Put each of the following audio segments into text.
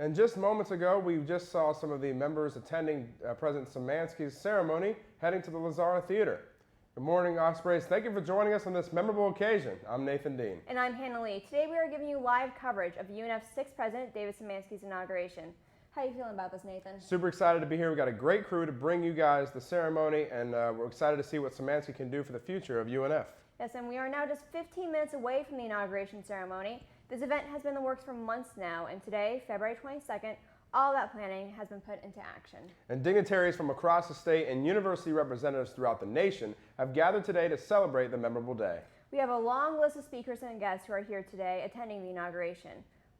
And just moments ago, we just saw some of the members attending President Szymanski's ceremony heading to the Lazara Theater. Good morning, Ospreys. Thank you for joining us on this memorable occasion. I'm Nathan Dean. And I'm Hannah Lee. Today we are giving you live coverage of UNF's 6th President, David Szymanski's inauguration. How are you feeling about this, Nathan? Super excited to be here. We've got a great crew to bring you guys the ceremony, and we're excited to see what Szymanski can do for the future of UNF. Yes, and we are now just 15 minutes away from the inauguration ceremony. This event has been in the works for months now, and today, February 22nd, all that planning has been put into action. And dignitaries from across the state and university representatives throughout the nation have gathered today to celebrate the memorable day. We have a long list of speakers and guests who are here today attending the inauguration.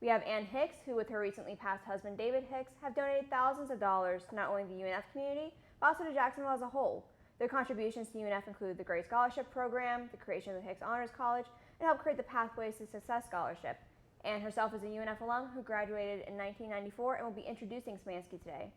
We have Ann Hicks, who with her recently passed husband David Hicks have donated thousands of dollars to not only the UNF community, but also to Jacksonville as a whole. Their contributions to UNF include the Great Scholarship Program, the creation of the Hicks Honors College, and help create the Pathways to Success Scholarship. Ann herself is a UNF alum who graduated in 1994 and will be introducing Szymanski today.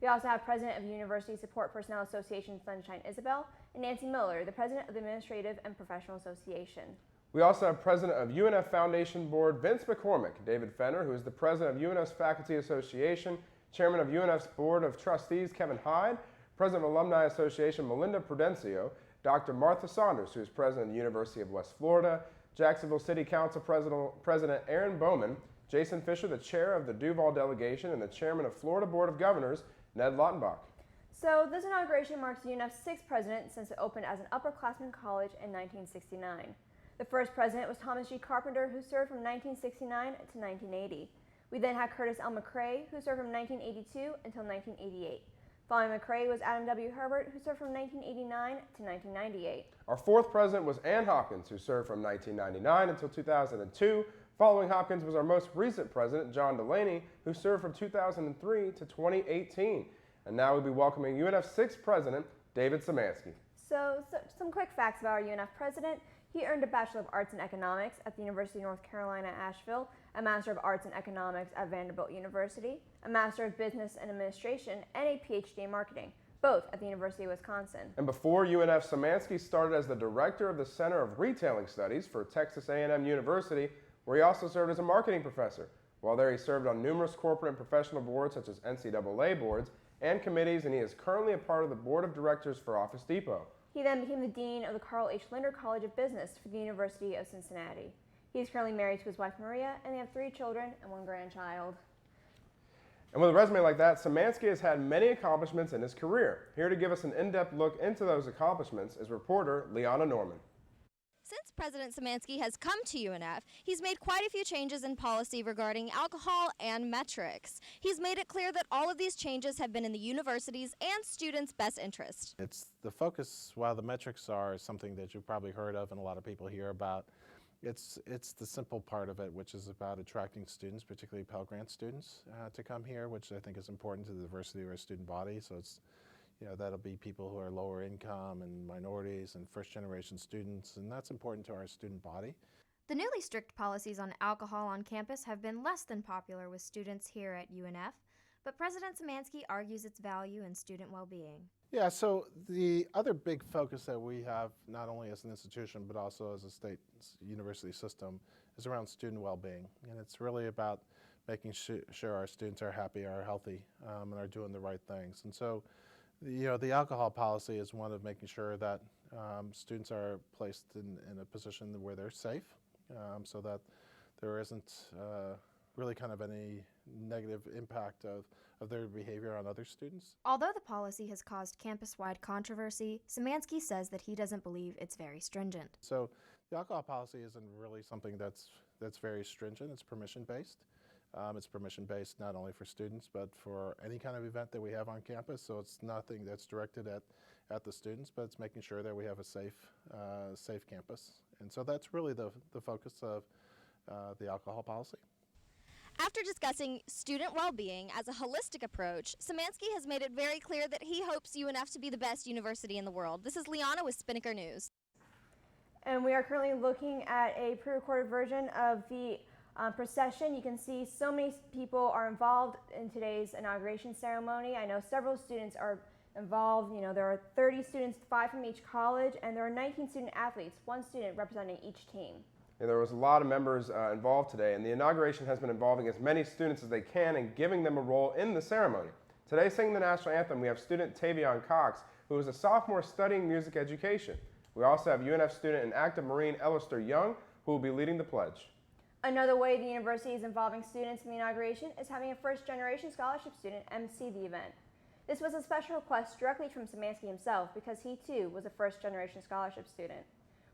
We also have President of University Support Personnel Association Sunshine Isabel and Nancy Miller, the President of the Administrative and Professional Association. We also have President of UNF Foundation Board Vince McCormick, David Fenner, who is the President of UNF's Faculty Association, Chairman of UNF's Board of Trustees Kevin Hyde, President of Alumni Association Malinda Prudencio, Dr. Martha Saunders, who is President of the University of West Florida, Jacksonville City Council President Aaron Bowman, Jason Fisher, the Chair of the Duval Delegation, and the Chairman of Florida Board of Governors, Ned Lautenbach. So this inauguration marks UNF's 6th president since it opened as an upperclassmen college in 1969. The first president was Thomas G. Carpenter, who served from 1969 to 1980. We then had Curtis L. McCray, who served from 1982 until 1988. Following McCray was Adam W. Herbert, who served from 1989 to 1998. Our 4th president was Ann Hopkins, who served from 1999 until 2002. Following Hopkins was our most recent president, John Delaney, who served from 2003 to 2018. And now we'll be welcoming UNF's 6th president, David Szymanski. So some quick facts about our UNF president. He earned a Bachelor of Arts in Economics at the University of North Carolina, Asheville, a Master of Arts in Economics at Vanderbilt University, a Master of Business and Administration, and a PhD in Marketing, both at the University of Wisconsin. And before UNF, Szymanski started as the Director of the Center of Retailing Studies for Texas A&M University, where he also served as a marketing professor. While there, he served on numerous corporate and professional boards, such as NCAA boards and committees, and he is currently a part of the Board of Directors for Office Depot. He then became the Dean of the Carl H. Linder College of Business for the University of Cincinnati. He is currently married to his wife Maria, and they have 3 children and 1 grandchild. And with a resume like that, Szymanski has had many accomplishments in his career. Here to give us an in-depth look into those accomplishments is reporter LIANNA Norman. Since President Szymanski has come to UNF, he's made quite a few changes in policy regarding alcohol and metrics. He's made it clear that all of these changes have been in the university's and students' best interest. It's the focus, while the metrics are something that you've probably heard of and a lot of people hear about, it's the simple part of it, which is about attracting students, particularly Pell Grant students, to come here, which I think is important to the diversity of our student body. So it's, that'll be people who are lower income and minorities and first-generation students, and that's important to our student body. The newly strict policies on alcohol on campus have been less than popular with students here at UNF, but President Szymanski argues its value in student well-being. Yeah, so the other big focus that we have, not only as an institution, but also as a state university system, is around student well-being. And it's really about making sure our students are happy, are healthy, and are doing the right things. And so, the alcohol policy is one of making sure that students are placed in a position where they're safe, so that there isn't really kind of any negative impact of their behavior on other students. Although the policy has caused campus-wide controversy, Szymanski says that he doesn't believe it's very stringent. So the alcohol policy isn't really something that's very stringent. It's permission-based. It's permission-based not only for students, but for any kind of event that we have on campus. So it's nothing that's directed at the students, but it's making sure that we have a safe campus. And so that's really the focus of the alcohol policy. After discussing student well-being as a holistic approach, Szymanski has made it very clear that he hopes UNF to be the best university in the world. This is LIANNA with Spinnaker News. And we are currently looking at a pre-recorded version of the procession. You can see so many people are involved in today's inauguration ceremony. I know several students are involved. There are 30 students, 5 from each college, and there are 19 student athletes, 1 student representing each team. Yeah, there was a lot of members involved today, and the inauguration has been involving as many students as they can and giving them a role in the ceremony. Today, singing the national anthem, we have student Tavion Cox, who is a sophomore studying music education. We also have UNF student and active Marine Allister Young, who will be leading the pledge. Another way the university is involving students in the inauguration is having a first-generation scholarship student MC the event. This was a special request directly from Szymanski himself because he too was a first-generation scholarship student.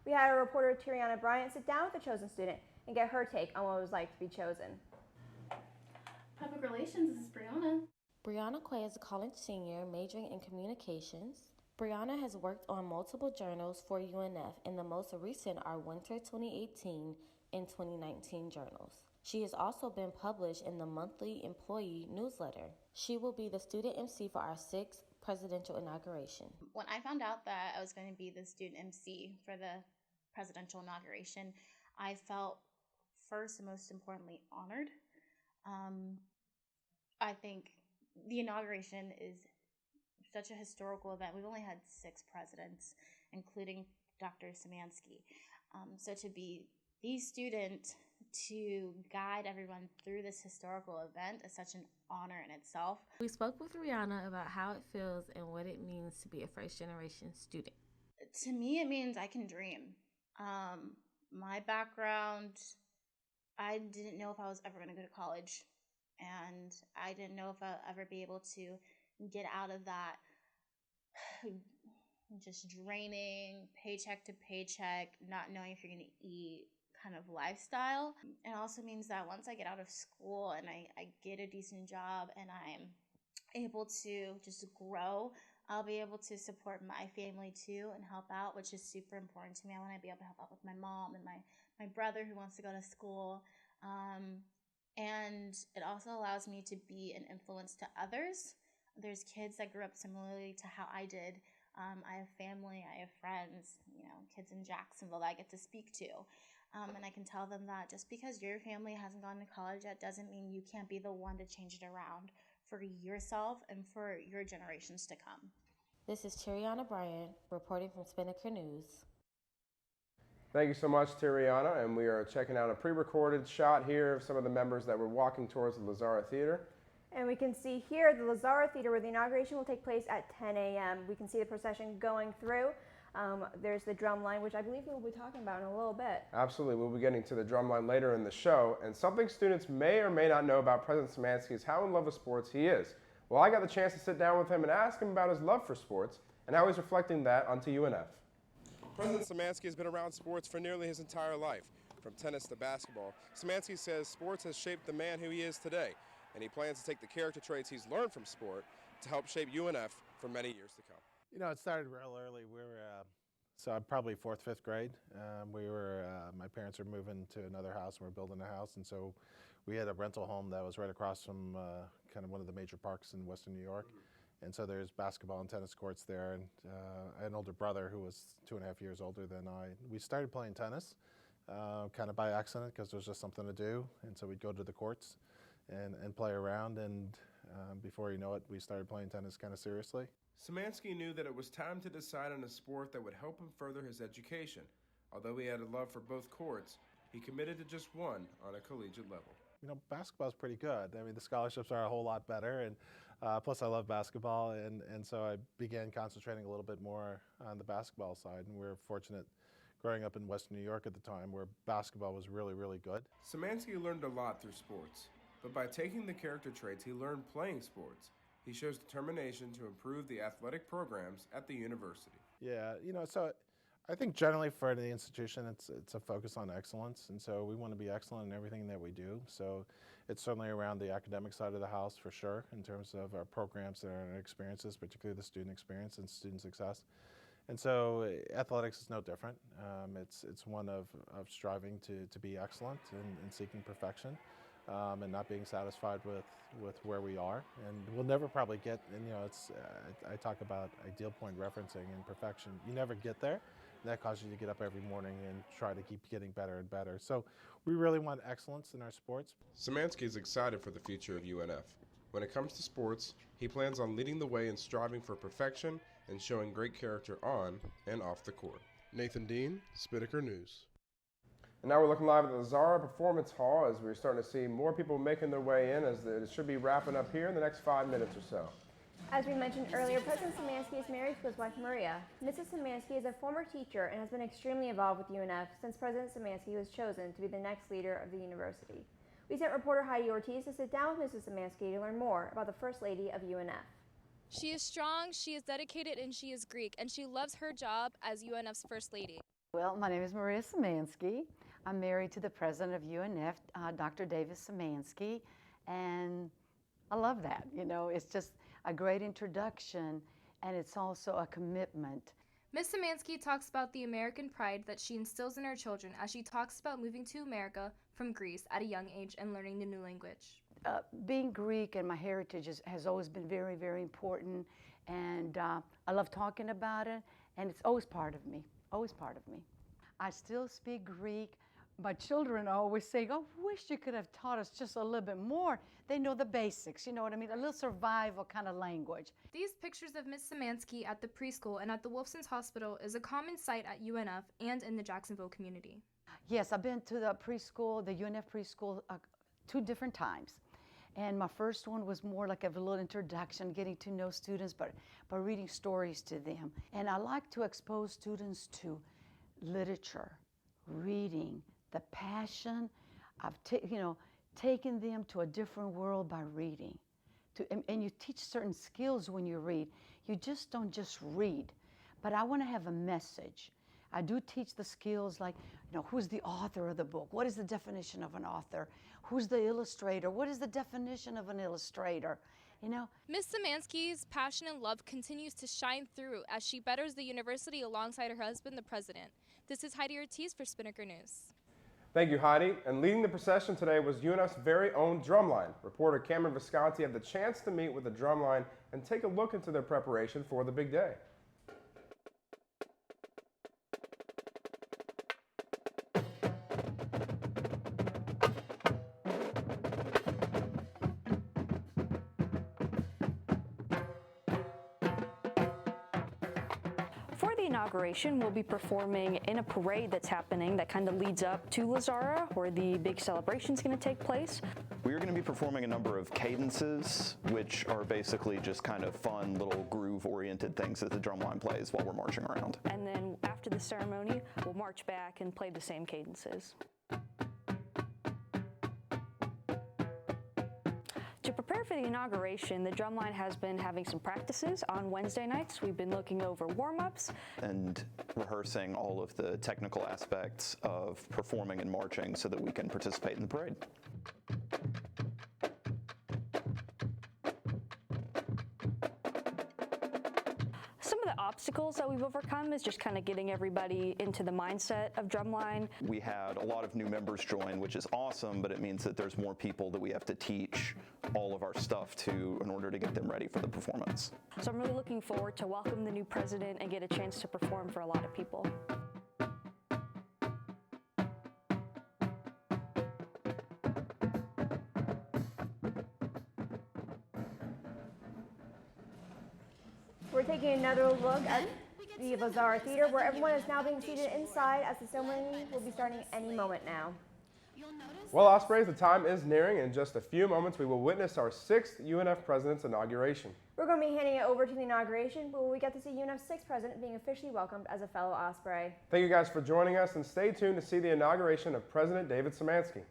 We had our reporter Tiriana Bryant sit down with the chosen student and get her take on what it was like to be chosen. Public Relations, this is Brianna. Brianna Quay is a college senior majoring in communications. Brianna has worked on multiple journals for UNF, and the most recent are Winter 2018 and 2019 journals. She has also been published in the monthly employee newsletter. She will be the student MC for our 6th presidential inauguration. When I found out that I was going to be the student MC for the presidential inauguration, I felt first and most importantly honored. I think the inauguration is such a historical event. We've only had 6 presidents, including Dr. Szymanski. So to be the student to guide everyone through this historical event is such an honor in itself. We spoke with Rihanna about how it feels and what it means to be a first-generation student. To me, it means I can dream. My background, I didn't know if I was ever going to go to college, and I didn't know if I'll ever be able to get out of that just draining paycheck to paycheck, not knowing if you're going to eat kind of lifestyle. It also means that once I get out of school and I get a decent job and I'm able to just grow, I'll be able to support my family too and help out, which is super important to me. I want to be able to help out with my mom and my brother who wants to go to school. And it also allows me to be an influence to others. There's kids that grew up similarly to how I did. I have family, I have friends, kids in Jacksonville that I get to speak to. And I can tell them that just because your family hasn't gone to college yet doesn't mean you can't be the one to change it around for yourself and for your generations to come. This is Tiriana Bryant reporting from Spinnaker News. Thank you so much, Tiriana, and we are checking out a pre-recorded shot here of some of the members that were walking towards the Lazara Theater. And we can see here the Lazara Theater where the inauguration will take place at 10 a.m. We can see the procession going through. There's the drum line, which I believe we'll be talking about in a little bit. Absolutely. We'll be getting to the drum line later in the show. And something students may or may not know about President Szymanski is how in love with sports he is. Well, I got the chance to sit down with him and ask him about his love for sports and how he's reflecting that onto UNF. President Szymanski has been around sports for nearly his entire life, from tennis to basketball. Szymanski says sports has shaped the man who he is today, and he plans to take the character traits he's learned from sport to help shape UNF for many years to come. It started real early. We were, so I'm probably 4th, 5th grade. My parents were moving to another house and we're building a house, and so we had a rental home that was right across from kind of one of the major parks in Western New York. And so there's basketball and tennis courts there, and I had an older brother who was 2.5 years older than I. We started playing tennis kind of by accident because there was just something to do, and so we'd go to the courts and play around, and before you know it, we started playing tennis kind of seriously. Szymanski knew that it was time to decide on a sport that would help him further his education. Although he had a love for both courts, he committed to just one on a collegiate level. Basketball's pretty good. I mean, the scholarships are a whole lot better, and plus I love basketball, and so I began concentrating a little bit more on the basketball side, and we were fortunate growing up in Western New York at the time where basketball was really, really good. Szymanski learned a lot through sports, but by taking the character traits he learned playing sports, he shows determination to improve the athletic programs at the university. Yeah, so I think generally for the institution, it's a focus on excellence, and so we want to be excellent in everything that we do. So it's certainly around the academic side of the house for sure, in terms of our programs and our experiences, particularly the student experience and student success. And so athletics is no different. It's one of striving to be excellent and seeking perfection, and not being satisfied with where we are. And we'll never probably get, and I talk about ideal point referencing and perfection. You never get there. That causes you to get up every morning and try to keep getting better and better. So we really want excellence in our sports. Szymanski is excited for the future of UNF. When it comes to sports, he plans on leading the way in striving for perfection and showing great character on and off the court. Nathan Dean, Spinnaker News. And now we're looking live at the Zara Performance Hall as we're starting to see more people making their way in, as it should be wrapping up here in the next 5 minutes or so. As we mentioned earlier, President Szymanski is married to his wife Maria. Mrs. Szymanski is a former teacher and has been extremely involved with UNF since President Szymanski was chosen to be the next leader of the university. We sent reporter Heidi Ortiz to sit down with Mrs. Szymanski to learn more about the First Lady of UNF. She is strong, she is dedicated, and she is Greek, and she loves her job as UNF's First Lady. Well, my name is Maria Szymanski. I'm married to the president of UNF, Dr. David Szymanski, and I love that. You know, it's just a great introduction, and it's also a commitment. Ms. Szymanski talks about the American pride that she instills in her children as she talks about moving to America from Greece at a young age and learning the new language. Being Greek and my heritage has always been very, very important, and I love talking about it, and it's always part of me, always part of me. I still speak Greek. My children always say, "I wish you could have taught us just a little bit more." They know the basics, you know what I mean? A little survival kind of language. These pictures of Ms. Szymanski at the preschool and at the Wolfson's Hospital is a common sight at UNF and in the Jacksonville community. Yes, I've been to the preschool, the UNF preschool, 2 different times. And my first one was more like a little introduction, getting to know students, but by reading stories to them. And I like to expose students to literature, reading, the passion of taking them to a different world by reading. And you teach certain skills when you read. You just don't just read, but I want to have a message. I do teach the skills like, who's the author of the book? What is the definition of an author? Who's the illustrator? What is the definition of an illustrator? Ms. Szymanski's passion and love continues to shine through as she betters the university alongside her husband, the president. This is Heidi Ortiz for Spinnaker News. Thank you, Heidi. And leading the procession today was UNF's very own drumline. Reporter Cameron Visconti had the chance to meet with the drumline and take a look into their preparation for the big day. For the inauguration, we'll be performing in a parade that's happening that kind of leads up to Lazara, where the big celebration is going to take place. We are going to be performing a number of cadences, which are basically just kind of fun little groove-oriented things that the drumline plays while we're marching around. And then after the ceremony, we'll march back and play the same cadences. To prepare for the inauguration, the drumline has been having some practices on Wednesday nights. We've been looking over warm-ups and rehearsing all of the technical aspects of performing and marching so that we can participate in the parade. Some of the obstacles that we've overcome is just kind of getting everybody into the mindset of drumline. We had a lot of new members join, which is awesome, but it means that there's more people that we have to teach all of our stuff to in order to get them ready for the performance. So I'm really looking forward to welcome the new president and get a chance to perform for a lot of people. We're taking another look at the Lazara Theater, where everyone is now being seated inside as the ceremony will be starting any moment now. Well, Ospreys, the time is nearing. In just a few moments, we will witness our 6th UNF President's inauguration. We're going to be handing it over to the inauguration, where we get to see UNF's 6th President being officially welcomed as a fellow Osprey. Thank you guys for joining us, and stay tuned to see the inauguration of President David Szymanski.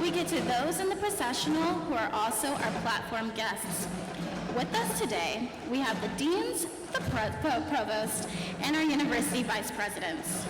We get to those in the processional who are also our platform guests. With us today, we have the deans, the provost, and our university vice presidents.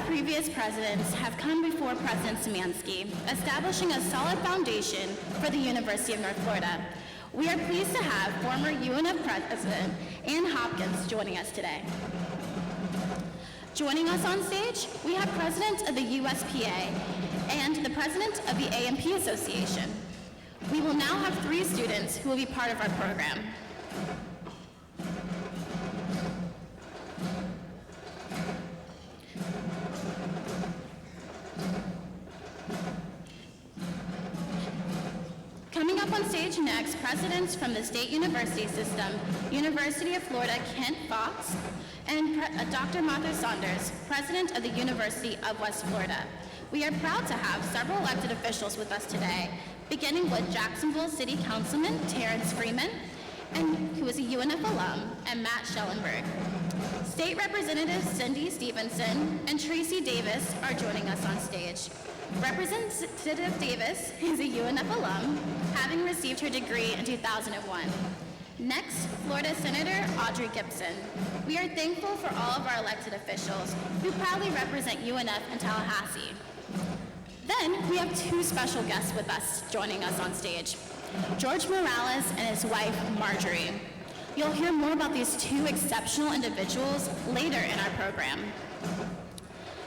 Previous presidents have come before President Szymanski, establishing a solid foundation for the University of North Florida. We are pleased to have former UNF President Ann Hopkins joining us today. Joining us on stage, we have President of the USPA and the President of the AMP Association. We will now have 3 students who will be part of our program. Coming up on stage next, presidents from the State University System, University of Florida, Kent Fox, and Dr. Martha Saunders, President of the University of West Florida. We are proud to have several elected officials with us today, beginning with Jacksonville City Councilman Terrence Freeman, who is a UNF alum, and Matt Schellenberg. State Representatives Cindy Stevenson and Tracy Davis are joining us on stage. Representative Davis is a UNF alum, having received her degree in 2001. Next, Florida Senator Audrey Gibson. We are thankful for all of our elected officials who proudly represent UNF in Tallahassee. Then, we have 2 special guests with us joining us on stage. George Morales and his wife, Marjorie. You'll hear more about these 2 exceptional individuals later in our program.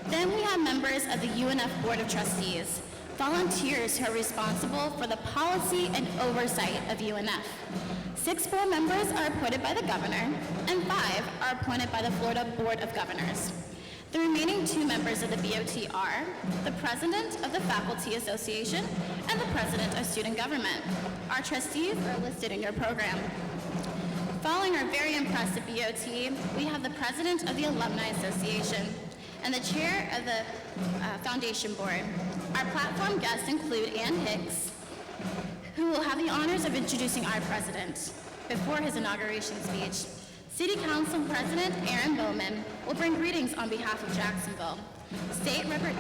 Then we have members of the UNF Board of Trustees, volunteers who are responsible for the policy and oversight of UNF. 6 board members are appointed by the governor, and 5 are appointed by the Florida Board of Governors. The remaining 2 members of the BOT are the president of the Faculty Association and the president of Student Government. Our trustees are listed in your program. Following our very impressive BOT, we have the president of the Alumni Association and the chair of the Foundation Board. Our platform guests include Ann Hicks, who will have the honors of introducing our president before his inauguration speech. City Council President Aaron Bowman will bring greetings on behalf of Jacksonville.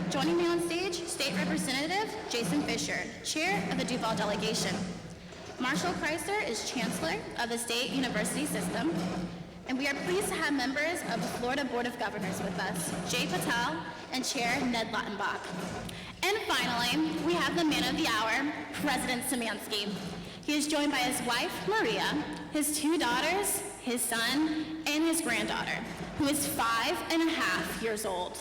Joining me on stage, State Representative Jason Fisher, Chair of the Duval Delegation. Marshall Chrysler is Chancellor of the State University System. And we are pleased to have members of the Florida Board of Governors with us, Jay Patel and Chair Ned Lautenbach. And finally, we have the man of the hour, President Szymanski. He is joined by his wife, Maria, his 2 daughters, his son, and his granddaughter, who is 5.5 years old.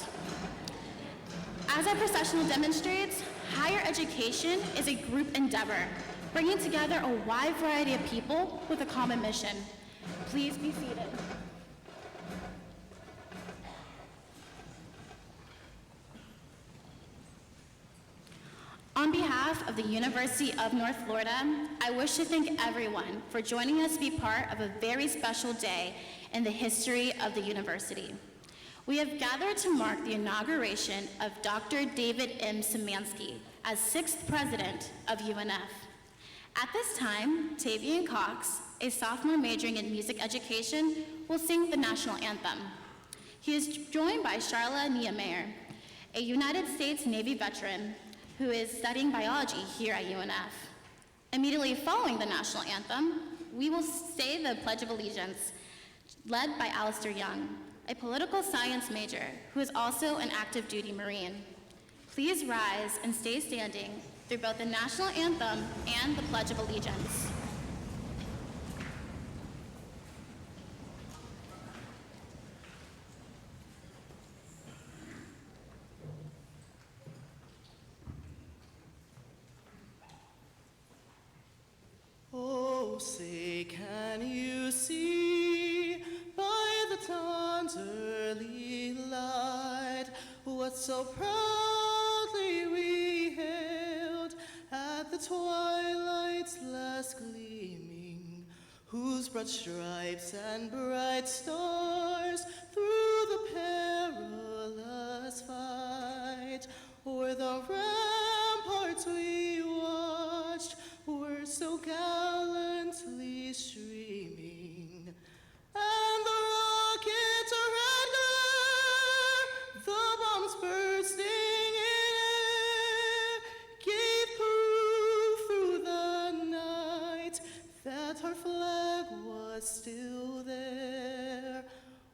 As our processional demonstrates, higher education is a group endeavor, bringing together a wide variety of people with a common mission. Please be seated. On behalf of the University of North Florida, I wish to thank everyone for joining us to be part of a very special day in the history of the university. We have gathered to mark the inauguration of Dr. David M. Szymanski as 6th president of UNF. At this time, Tavian Cox, a sophomore majoring in music education, will sing the national anthem. He is joined by Charla Niemeyer, a United States Navy veteran who is studying biology here at UNF. Immediately following the national anthem, we will say the Pledge of Allegiance, led by Allister Young, a political science major who is also an active duty Marine. Please rise and stay standing through both the national anthem and the Pledge of Allegiance. Oh, say, can you see by the dawn's early light what so proudly we hailed at the twilight's last gleaming, whose broad stripes and bright stars through the perilous fight o'er the ramparts we watched were so gallantly streaming, and the rocket's red glare, the bombs bursting in air, gave proof through the night that our flag was still there.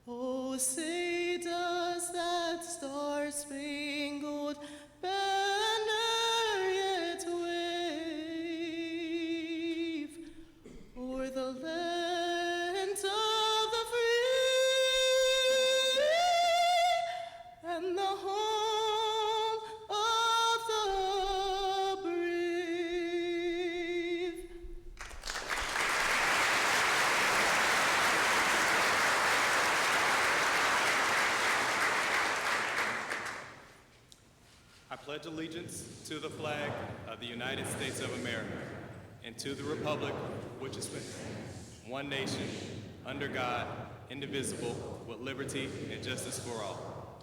Oh, say does that star-spangled banner yet wave o'er the land of the free and the home of the brave? I pledge allegiance to the flag of the United States of America and to the republic which is one nation, under God, indivisible, with liberty and justice for all.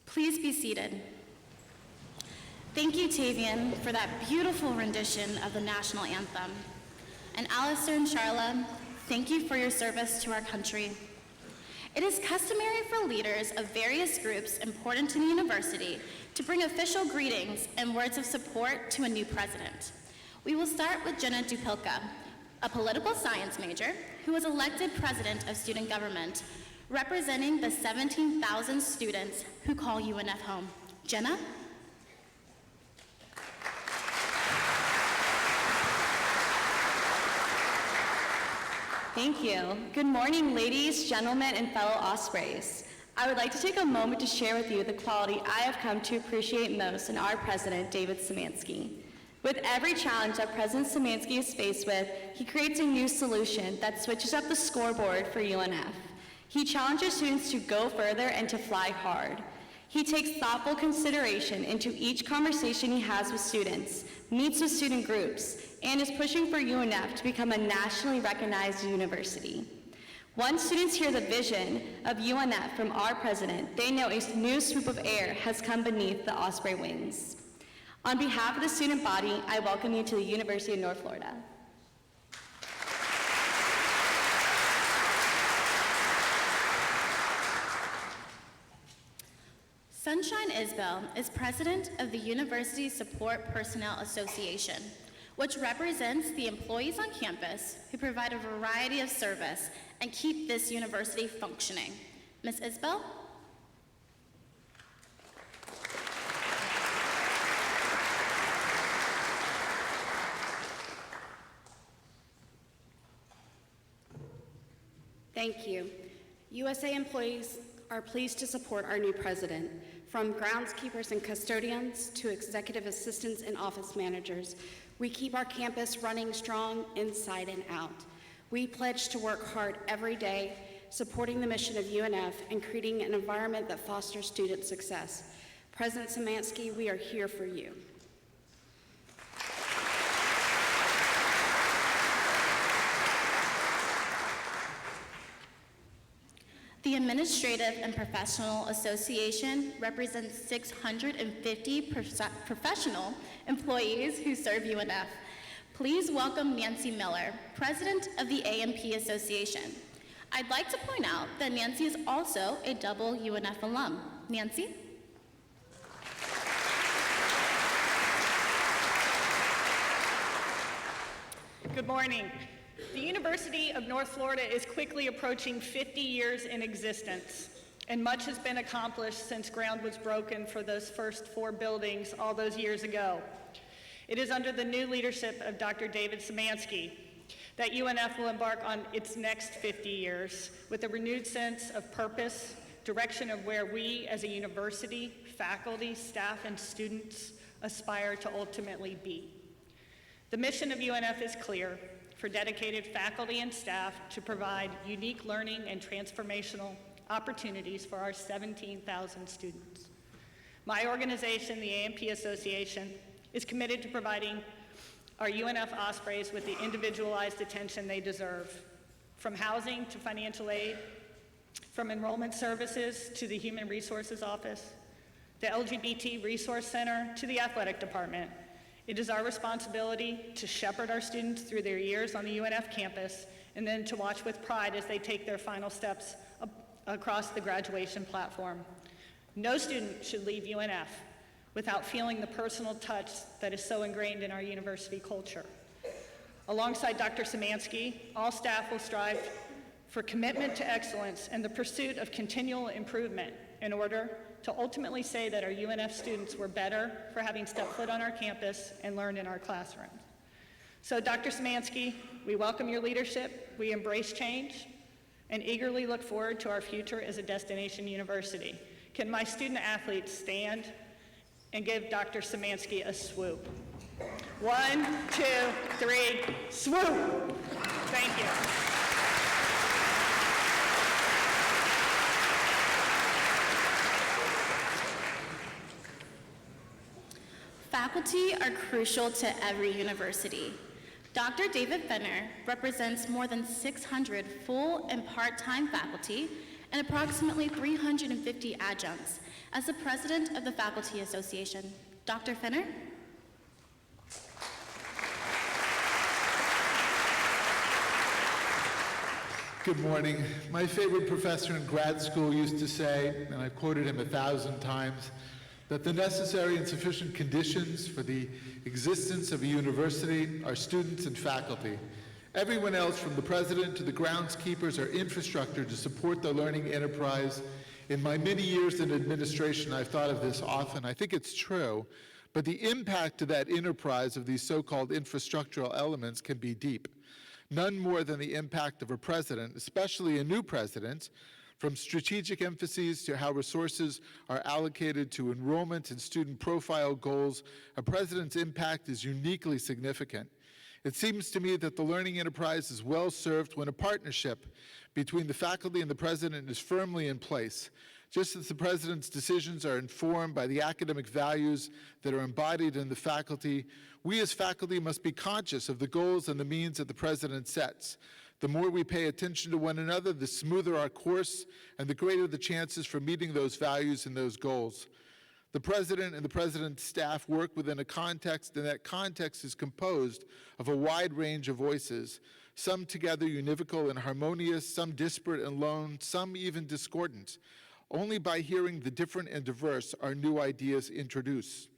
Please be seated. Thank you, Tavian, for that beautiful rendition of the national anthem. And Allister and Charla, thank you for your service to our country. It is customary for leaders of various groups important to the university to bring official greetings and words of support to a new president. We will start with Jenna Dupilka, a political science major who was elected president of student government, representing the 17,000 students who call UNF home. Jenna? Thank you. Good morning, ladies, gentlemen, and fellow Ospreys. I would like to take a moment to share with you the quality I have come to appreciate most in our president, David Szymanski. With every challenge that President Szymanski is faced with, he creates a new solution that switches up the scoreboard for UNF. He challenges students to go further and to fly hard. He takes thoughtful consideration into each conversation he has with students, meets with student groups, and is pushing for UNF to become a nationally recognized university. Once students hear the vision of UNF from our president, they know a new swoop of air has come beneath the Osprey wings. On behalf of the student body, I welcome you to the University of North Florida. Sunshine Isbell is president of the University Support Personnel Association, which represents the employees on campus who provide a variety of service and keep this university functioning. Ms. Isbell? Thank you. USA employees are pleased to support our new president. From groundskeepers and custodians to executive assistants and office managers, we keep our campus running strong inside and out. We pledge to work hard every day, supporting the mission of UNF and creating an environment that fosters student success. President Szymanski, we are here for you. The Administrative and Professional Association represents 650 professional employees who serve UNF. Please welcome Nancy Miller, President of the AMP Association. I'd like to point out that Nancy is also a double UNF alum. Nancy? Good morning. The University of North Florida is quickly approaching 50 years in existence, and much has been accomplished since ground was broken for those first 4 buildings all those years ago. It is under the new leadership of Dr. David Szymanski that UNF will embark on its next 50 years with a renewed sense of purpose, direction of where we as a university, faculty, staff, and students aspire to ultimately be. The mission of UNF is clear: for dedicated faculty and staff to provide unique learning and transformational opportunities for our 17,000 students. My organization, the AMP Association, is committed to providing our UNF Ospreys with the individualized attention they deserve, from housing to financial aid, from enrollment services to the Human Resources Office, the LGBT Resource Center to the Athletic Department. It is our responsibility to shepherd our students through their years on the UNF campus and then to watch with pride as they take their final steps across the graduation platform. No student should leave UNF without feeling the personal touch that is so ingrained in our university culture. Alongside Dr. Szymanski, all staff will strive for commitment to excellence and the pursuit of continual improvement in order to ultimately say that our UNF students were better for having stepped foot on our campus and learned in our classrooms. So Dr. Szymanski, we welcome your leadership, we embrace change, and eagerly look forward to our future as a destination university. Can my student athletes stand and give Dr. Szymanski a swoop? 1, 2, 3, swoop! Thank you. Faculty are crucial to every university. Dr. David Fenner represents more than 600 full and part-time faculty and approximately 350 adjuncts as the president of the Faculty Association. Dr. Fenner? Good morning. My favorite professor in grad school used to say, and I've quoted him 1,000 times, that the necessary and sufficient conditions for the existence of a university are students and faculty. Everyone else, from the president to the groundskeepers, are infrastructure to support the learning enterprise. In my many years in administration, I've thought of this often. I think it's true, but the impact of that enterprise of these so-called infrastructural elements can be deep. None more than the impact of a president, especially a new president, from strategic emphases to how resources are allocated to enrollment and student profile goals. A president's impact is uniquely significant. It seems to me that the learning enterprise is well served when a partnership between the faculty and the president is firmly in place. Just as the president's decisions are informed by the academic values that are embodied in the faculty, we as faculty must be conscious of the goals and the means that the president sets. The more we pay attention to one another, the smoother our course and the greater the chances for meeting those values and those goals. The president and the president's staff work within a context, and that context is composed of a wide range of voices, some together univocal and harmonious, some disparate and lone, some even discordant. Only by hearing the different and diverse are new ideas introduced.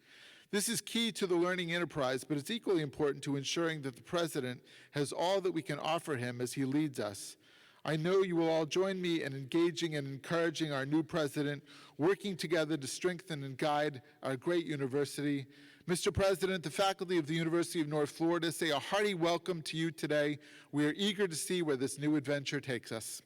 This is key to the learning enterprise, but it's equally important to ensuring that the president has all that we can offer him as he leads us. I know you will all join me in engaging and encouraging our new president, working together to strengthen and guide our great university. Mr. President, the faculty of the University of North Florida say a hearty welcome to you today. We are eager to see where this new adventure takes us.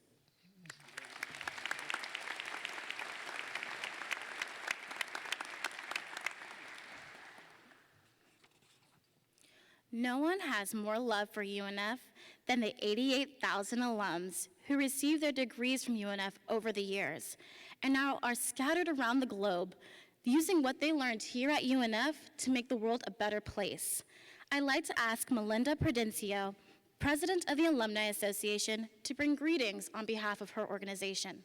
No one has more love for UNF than the 88,000 alums who received their degrees from UNF over the years and now are scattered around the globe using what they learned here at UNF to make the world a better place. I'd like to ask Malinda Prudencio, President of the Alumni Association, to bring greetings on behalf of her organization.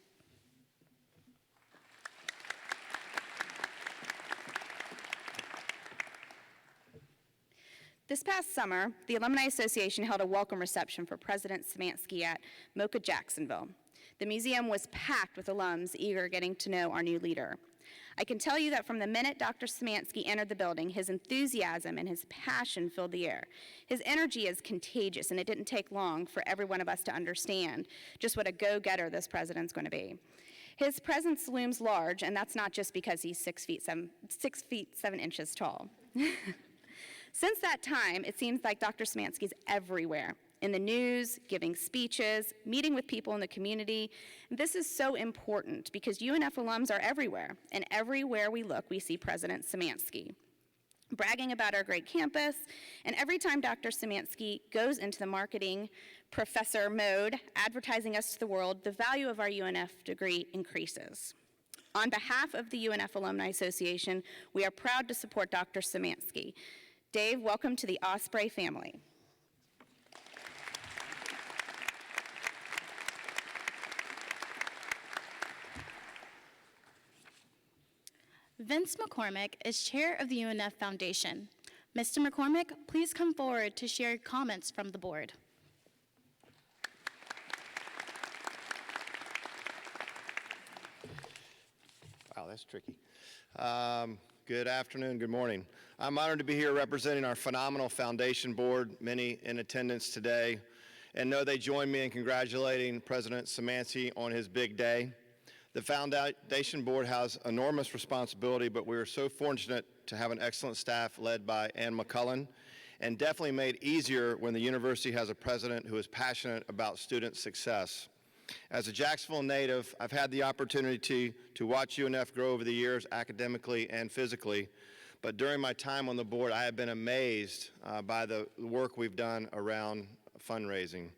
This past summer, the Alumni Association held a welcome reception for President Szymanski at MOCA Jacksonville. The museum was packed with alums eager getting to know our new leader. I can tell you that from the minute Dr. Szymanski entered the building, his enthusiasm and his passion filled the air. His energy is contagious, and it didn't take long for every one of us to understand just what a go-getter this president's going to be. His presence looms large, and that's not just because he's 6 feet 7 inches tall. Since that time, it seems like Dr. Szymanski's everywhere, in the news, giving speeches, meeting with people in the community. This is so important because UNF alums are everywhere, and everywhere we look, we see President Szymanski. bragging about our great campus, and every time Dr. Szymanski goes into the marketing professor mode, advertising us to the world, the value of our UNF degree increases. On behalf of the UNF Alumni Association, we are proud to support Dr. Szymanski. Dave, welcome to the Osprey family. Vince McCormick is chair of the UNF Foundation. Mr. McCormick, please come forward to share comments from the board. Wow, that's tricky. Good afternoon, good morning. I'm honored to be here representing our phenomenal foundation board, many in attendance today, and know they join me in congratulating President Szymanski on his big day. The foundation board has enormous responsibility, but we are so fortunate to have an excellent staff led by Ann McCullen, and definitely made easier when the university has a president who is passionate about student success. As a Jacksonville native, I've had the opportunity to watch UNF grow over the years academically and physically, but during my time on the board, I have been amazed by the work we've done around fundraising.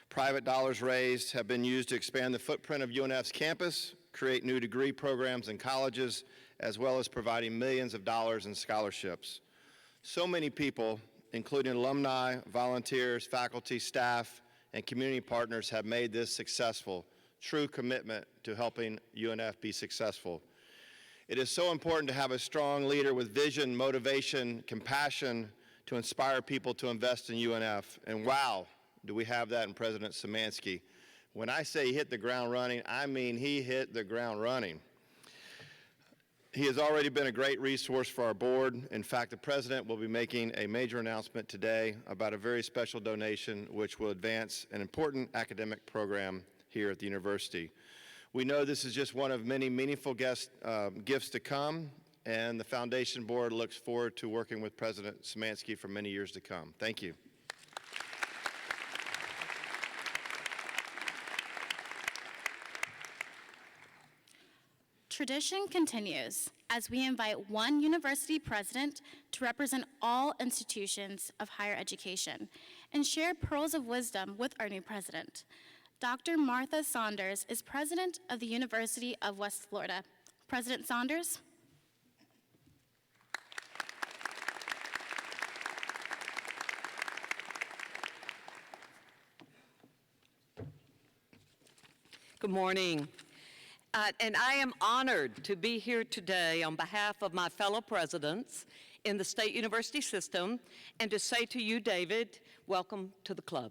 Private dollars raised have been used to expand the footprint of UNF's campus, create new degree programs and colleges, as well as providing millions of dollars in scholarships. So many people, including alumni, volunteers, faculty, staff, and community partners, have made this successful. True commitment to helping UNF be successful. It is so important to have a strong leader with vision, motivation, compassion to inspire people to invest in UNF. And wow, do we have that in President Szymanski. When I say he hit the ground running, I mean he hit the ground running. He has already been a great resource for our board. In fact, the president will be making a major announcement today about a very special donation which will advance an important academic program here at the university. We know this is just one of many meaningful gifts to come, and the foundation board looks forward to working with President Szymanski for many years to come. Thank you. Tradition continues as we invite one university president to represent all institutions of higher education and share pearls of wisdom with our new president. Dr. Martha Saunders is president of the University of West Florida. President Saunders. Good morning. And I am honored to be here today on behalf of my fellow presidents in the state university system and to say to you, David, welcome to the club.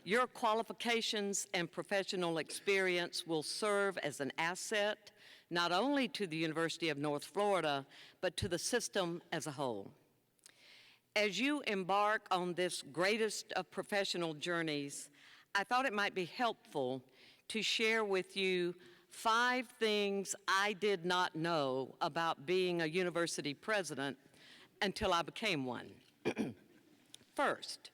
Your qualifications and professional experience will serve as an asset not only to the University of North Florida, but to the system as a whole. As you embark on this greatest of professional journeys, I thought it might be helpful to share with you 5 things I did not know about being a university president until I became one. First,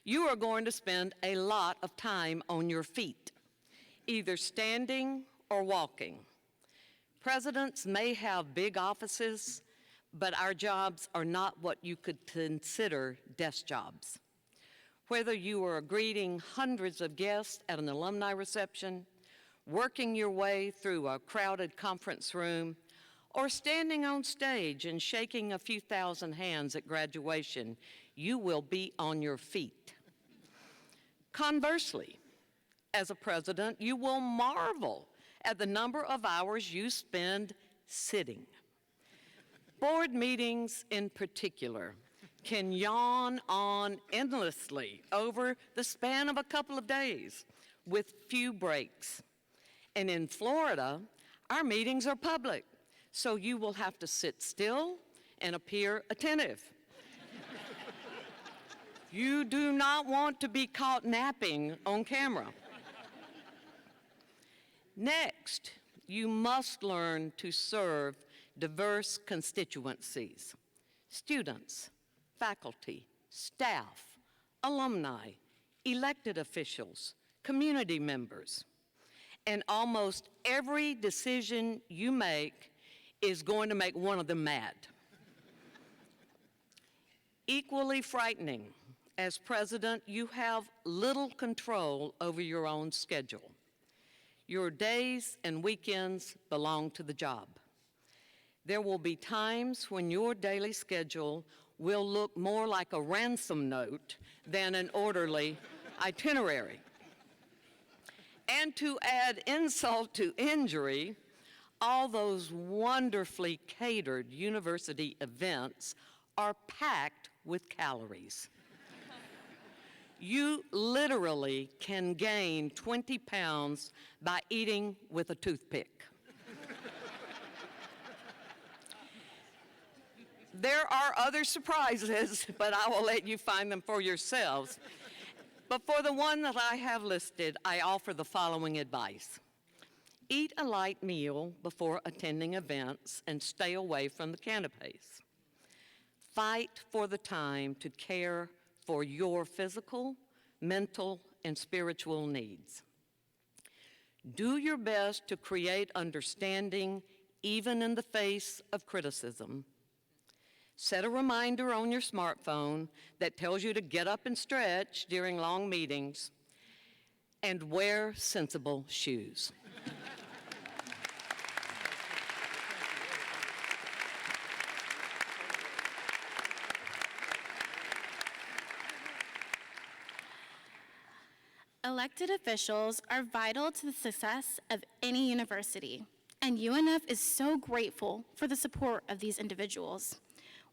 you are going to spend a lot of time on your feet, either standing or walking. Presidents may have big offices, but our jobs are not what you could consider desk jobs. Whether you are greeting hundreds of guests at an alumni reception, working your way through a crowded conference room, or standing on stage and shaking a few thousand hands at graduation, you will be on your feet. Conversely, as a president, you will marvel at the number of hours you spend sitting. Board meetings in particular can yawn on endlessly over the span of a couple of days with few breaks. And in Florida, our meetings are public, so you will have to sit still and appear attentive. You do not want to be caught napping on camera. Next, you must learn to serve diverse constituencies: students, faculty, staff, alumni, elected officials, community members. And almost every decision you make is going to make one of them mad. Equally frightening, as president, you have little control over your own schedule. Your days and weekends belong to the job. There will be times when your daily schedule will look more like a ransom note than an orderly itinerary. And to add insult to injury, all those wonderfully catered university events are packed with calories. You literally can gain 20 pounds by eating with a toothpick. There are other surprises, but I will let you find them for yourselves. But for the one that I have listed, I offer the following advice. Eat a light meal before attending events and stay away from the canapes. Fight for the time to care for your physical, mental, and spiritual needs. Do your best to create understanding even in the face of criticism. Set a reminder on your smartphone that tells you to get up and stretch during long meetings, and wear sensible shoes. Elected officials are vital to the success of any university, and UNF is so grateful for the support of these individuals.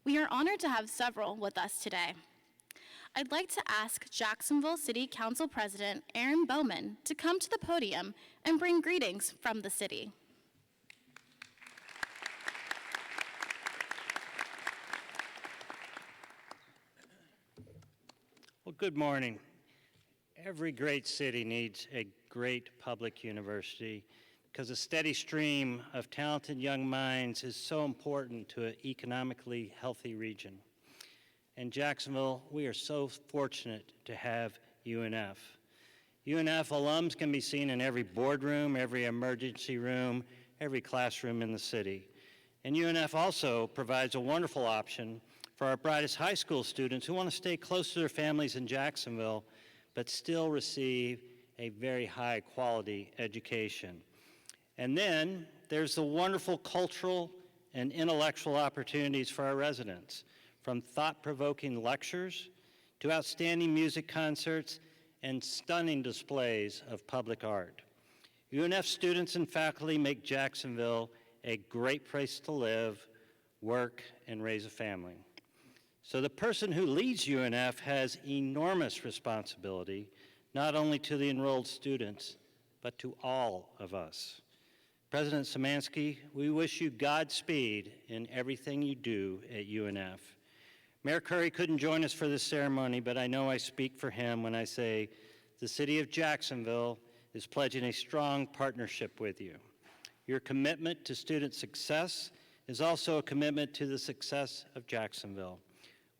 We are honored to have several with us today. I'd like to ask Jacksonville City Council President Aaron Bowman to come to the podium and bring greetings from the city. Well, good morning. Every great city needs a great public university because a steady stream of talented young minds is so important to an economically healthy region. In Jacksonville, we are so fortunate to have UNF. UNF alums can be seen in every boardroom, every emergency room, every classroom in the city. And UNF also provides a wonderful option for our brightest high school students who want to stay close to their families in Jacksonville, but still receive a very high quality education. And then there's the wonderful cultural and intellectual opportunities for our residents, from thought-provoking lectures to outstanding music concerts and stunning displays of public art. UNF students and faculty make Jacksonville a great place to live, work, and raise a family. So the person who leads UNF has enormous responsibility, not only to the enrolled students, but to all of us. President Szymanski, we wish you Godspeed in everything you do at UNF. Mayor Curry couldn't join us for this ceremony, but I know I speak for him when I say the city of Jacksonville is pledging a strong partnership with you. Your commitment to student success is also a commitment to the success of Jacksonville.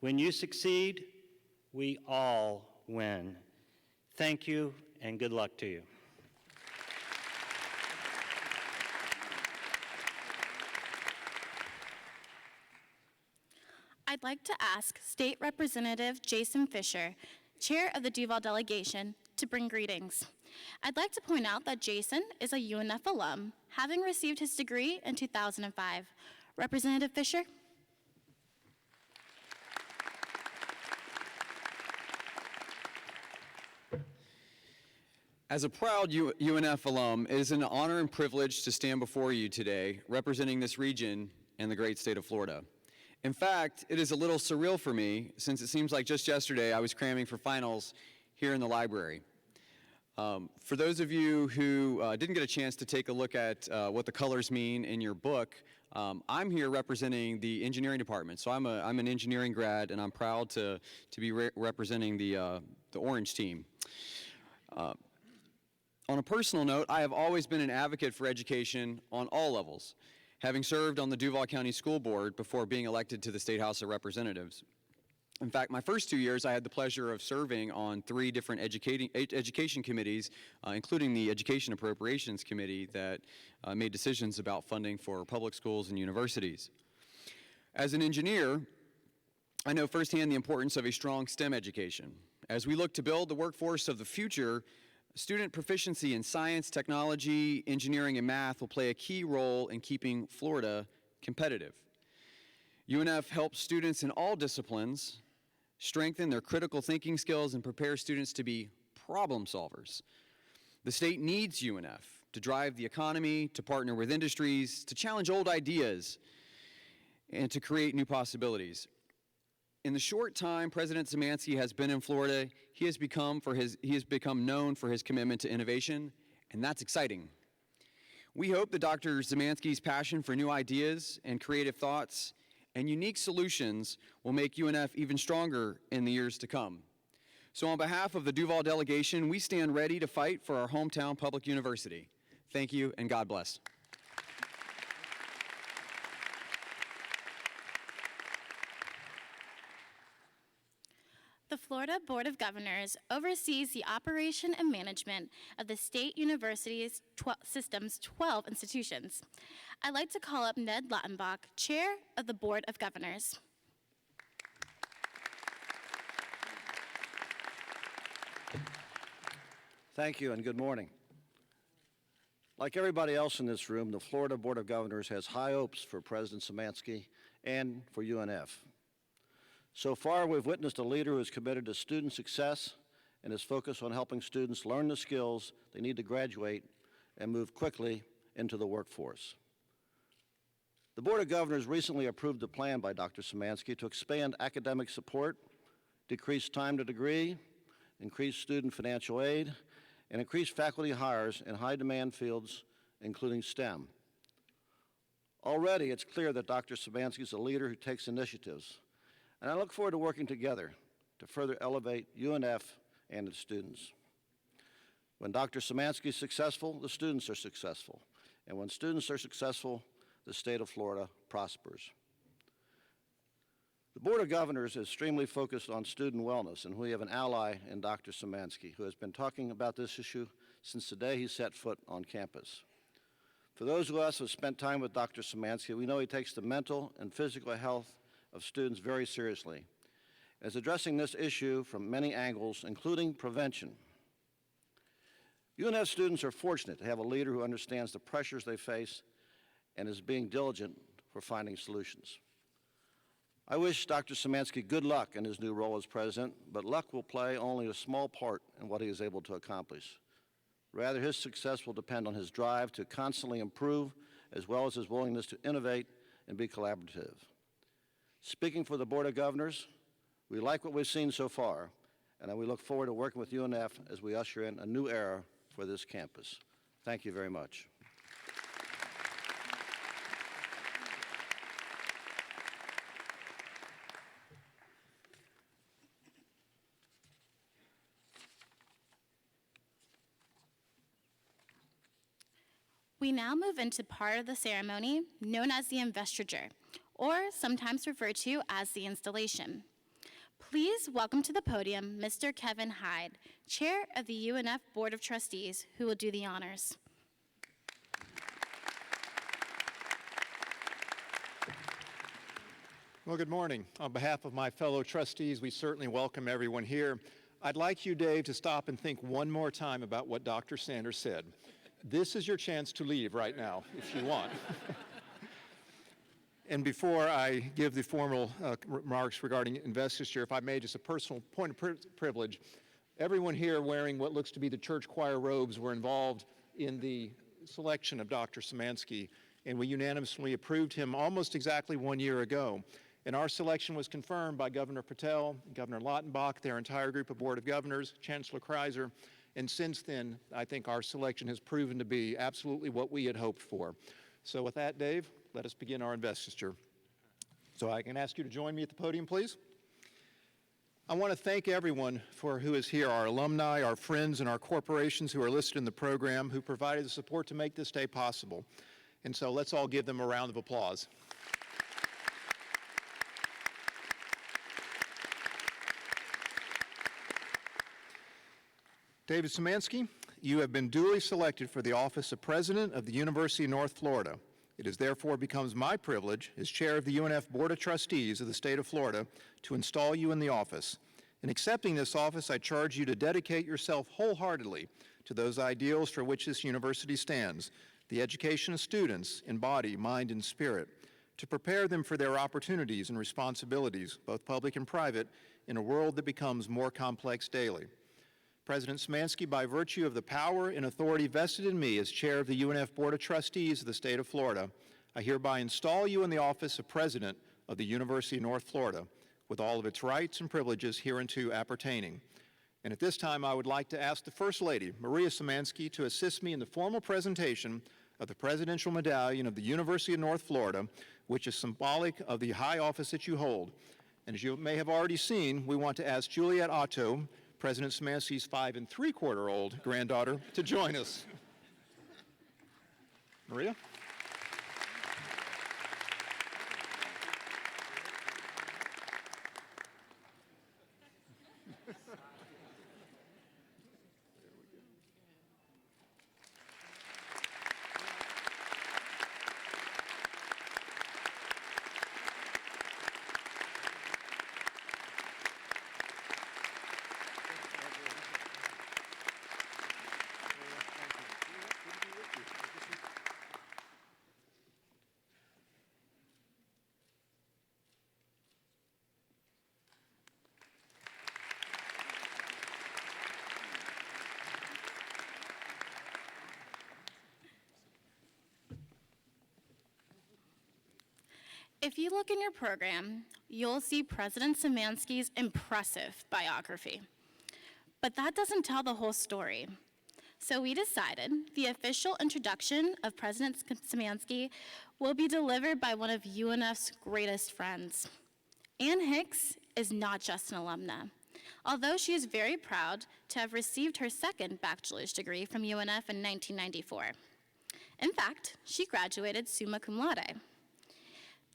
When you succeed, we all win. Thank you, and good luck to you. I'd like to ask State Representative Jason Fisher, Chair of the Duval Delegation, to bring greetings. I'd like to point out that Jason is a UNF alum, having received his degree in 2005. Representative Fisher? As a proud UNF alum, it is an honor and privilege to stand before you today, representing this region and the great state of Florida. In fact, it is a little surreal for me, since it seems like just yesterday I was cramming for finals here in the library. For those of you who didn't get a chance to take a look at what the colors mean in your book, I'm here representing the engineering department. So I'm an engineering grad, and I'm proud to be representing the orange team. On a personal note, I have always been an advocate for education on all levels, having served on the Duval County School Board before being elected to the State House of Representatives. In fact, my first 2 years, I had the pleasure of serving on 3 different education committees, including the Education Appropriations Committee that made decisions about funding for public schools and universities. As an engineer, I know firsthand the importance of a strong STEM education. As we look to build the workforce of the future, student proficiency in science, technology, engineering, and math will play a key role in keeping Florida competitive. UNF helps students in all disciplines strengthen their critical thinking skills and prepare students to be problem solvers. The state needs UNF to drive the economy, to partner with industries, to challenge old ideas, and to create new possibilities. In the short time President Szymanski has been in Florida, he has become known for his commitment to innovation, and that's exciting. We hope that Dr. Szymanski's passion for new ideas and creative thoughts and unique solutions will make UNF even stronger in the years to come. So on behalf of the Duval delegation, we stand ready to fight for our hometown public university. Thank you, and God bless. The Florida Board of Governors oversees the operation and management of the state university's system's 12 institutions. I'd like to call up Ned Lautenbach, Chair of the Board of Governors. Thank you and good morning. Like everybody else in this room, the Florida Board of Governors has high hopes for President Szymanski and for UNF. So far, we've witnessed a leader who is committed to student success and is focused on helping students learn the skills they need to graduate and move quickly into the workforce. The Board of Governors recently approved a plan by Dr. Szymanski to expand academic support, decrease time to degree, increase student financial aid, and increase faculty hires in high-demand fields, including STEM. Already, it's clear that Dr. Szymanski is a leader who takes initiatives, and I look forward to working together to further elevate UNF and its students. When Dr. Szymanski is successful, the students are successful, and when students are successful, the state of Florida prospers. The Board of Governors is extremely focused on student wellness, and we have an ally in Dr. Szymanski, who has been talking about this issue since the day he set foot on campus. For those of us who have spent time with Dr. Szymanski, we know he takes the mental and physical health of students very seriously, and is addressing this issue from many angles, including prevention. UNF students are fortunate to have a leader who understands the pressures they face and is being diligent for finding solutions. I wish Dr. Szymanski good luck in his new role as president, but luck will play only a small part in what he is able to accomplish. Rather, his success will depend on his drive to constantly improve, as well as his willingness to innovate and be collaborative. Speaking for the Board of Governors, we like what we've seen so far, and we look forward to working with UNF as we usher in a new era for this campus. Thank you very much. We now move into part of the ceremony known as the investiture, or sometimes referred to as the installation. Please welcome to the podium Mr. Kevin Hyde, Chair of the UNF Board of Trustees, who will do the honors. Well, good morning. On behalf of my fellow trustees, we certainly welcome everyone here. I'd like you, Dave, to stop and think one more time about what Dr. Sanders said. This is your chance to leave right now, if you want. And before I give the formal remarks regarding investiture, if I may, just a personal point of privilege. Everyone here wearing what looks to be the church choir robes were involved in the selection of Dr. Szymanski, and we unanimously approved him almost exactly 1 year ago. And our selection was confirmed by Governor Patel, Governor Lautenbach, their entire group of Board of Governors, Chancellor Kreiser, and since then, I think our selection has proven to be absolutely what we had hoped for. So with that, Dave, let us begin our investiture. So I can ask you to join me at the podium, please. I want to thank everyone who is here, our alumni, our friends, and our corporations who are listed in the program who provided the support to make this day possible. And so let's all give them a round of applause. David Szymanski, you have been duly selected for the office of President of the University of North Florida. It is therefore becomes my privilege as chair of the UNF Board of Trustees of the state of Florida to install you in the office. In accepting this office, I charge you to dedicate yourself wholeheartedly to those ideals for which this university stands, the education of students in body, mind, and spirit, to prepare them for their opportunities and responsibilities, both public and private, in a world that becomes more complex daily. President Szymanski, by virtue of the power and authority vested in me as chair of the UNF Board of Trustees of the state of Florida, I hereby install you in the office of President of the University of North Florida, with all of its rights and privileges hereunto appertaining. And at this time, I would like to ask the First Lady, Maria Szymanski, to assist me in the formal presentation of the Presidential Medallion of the University of North Florida, which is symbolic of the high office that you hold. And as you may have already seen, we want to ask Juliet Otto, President Szymanski's 5 3/4-old granddaughter, to join us. Maria? If you look in your program, you'll see President Szymanski's impressive biography. But that doesn't tell the whole story. So we decided the official introduction of President Szymanski will be delivered by one of UNF's greatest friends. Ann Hicks is not just an alumna, although she is very proud to have received her second bachelor's degree from UNF in 1994. In fact, she graduated summa cum laude.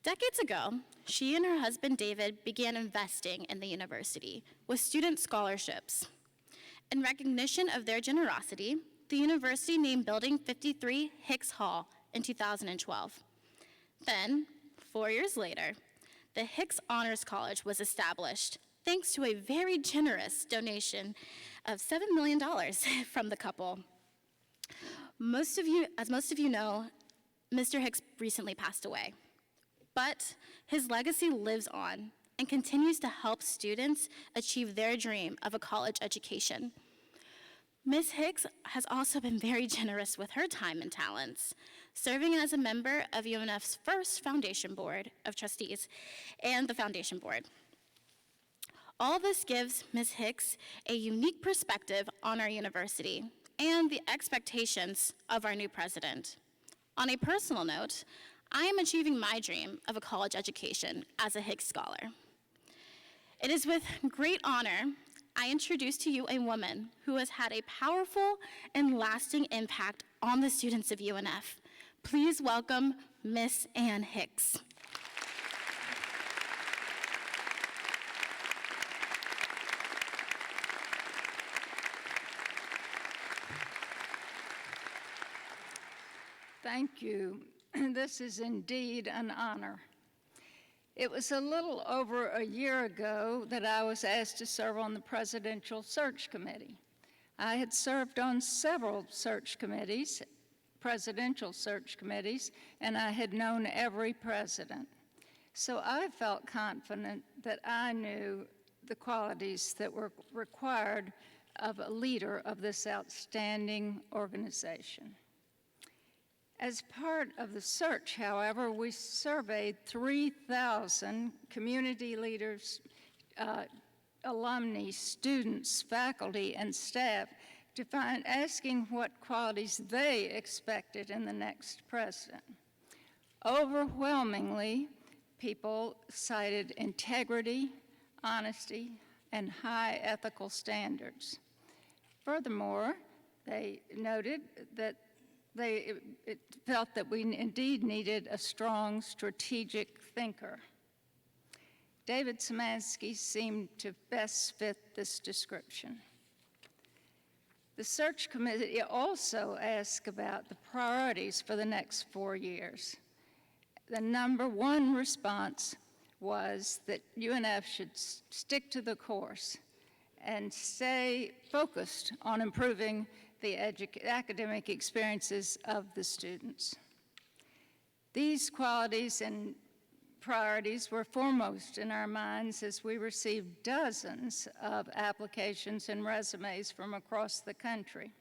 Decades ago, she and her husband David began investing in the university with student scholarships. In recognition of their generosity, the university named Building 53 Hicks Hall in 2012. Then, 4 years later, the Hicks Honors College was established thanks to a very generous donation of $7 million from the couple. As most of you know, Mr. Hicks recently passed away. But his legacy lives on and continues to help students achieve their dream of a college education. Ms. Hicks has also been very generous with her time and talents, serving as a member of UNF's first Foundation Board of Trustees and the Foundation Board. All this gives Ms. Hicks a unique perspective on our university and the expectations of our new president. On a personal note, I am achieving my dream of a college education as a Hicks Scholar. It is with great honor I introduce to you a woman who has had a powerful and lasting impact on the students of UNF. Please welcome Miss Ann Hicks. Thank you. This is indeed an honor. It was a little over a year ago that I was asked to serve on the Presidential Search Committee. I had served on several search committees, presidential search committees, and I had known every president. So I felt confident that I knew the qualities that were required of a leader of this outstanding organization. As part of the search, however, we surveyed 3,000 community leaders, alumni, students, faculty, and staff asking what qualities they expected in the next president. Overwhelmingly, people cited integrity, honesty, and high ethical standards. Furthermore, they noted that they felt that we indeed needed a strong strategic thinker. David Szymanski seemed to best fit this description. The search committee also asked about the priorities for the next 4 years. the number one response was that UNF should stick to the course and stay focused on improving the academic experiences of the students. These qualities and priorities were foremost in our minds as we received dozens of applications and resumes from across the country.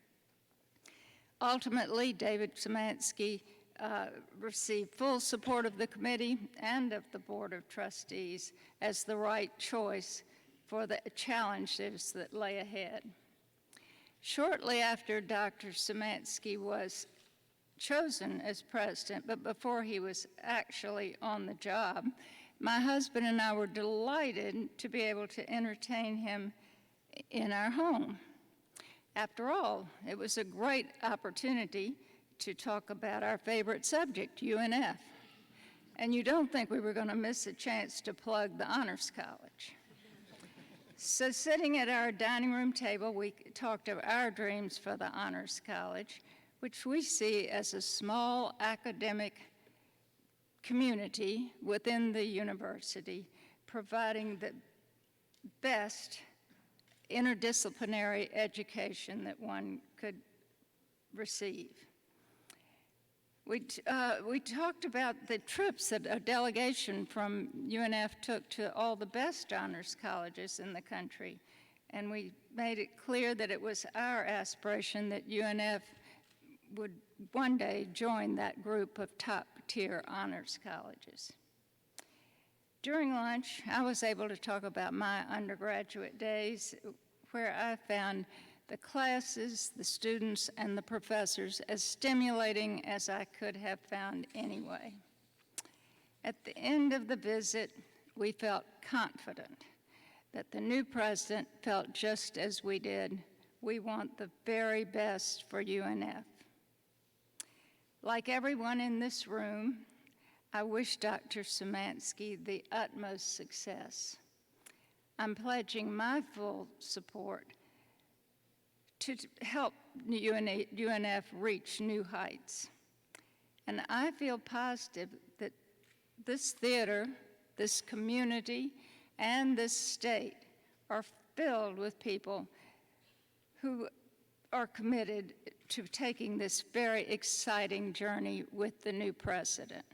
Ultimately, David Szymanski received full support of the committee and of the Board of Trustees as the right choice for the challenges that lay ahead. Shortly after Dr. Szymanski was chosen as president, but before he was actually on the job, my husband and I were delighted to be able to entertain him in our home. After all, it was a great opportunity to talk about our favorite subject, UNF. And you don't think we were going to miss a chance to plug the Honors College. So sitting at our dining room table, we talked of our dreams for the Honors College, which we see as a small academic community within the university, providing the best interdisciplinary education that one could receive. We talked about the trips that a delegation from UNF took to all the best honors colleges in the country, and we made it clear that it was our aspiration that UNF would one day join that group of top-tier honors colleges. During lunch, I was able to talk about my undergraduate days, where I found the classes, the students, and the professors as stimulating as I could have found anyway. At the end of the visit, we felt confident that the new president felt just as we did. We want the very best for UNF. Like everyone in this room, I wish Dr. Szymanski the utmost success. I'm pledging my full support to help UNF reach new heights. And I feel positive that this theater, this community, and this state are filled with people who are committed to taking this very exciting journey with the new president.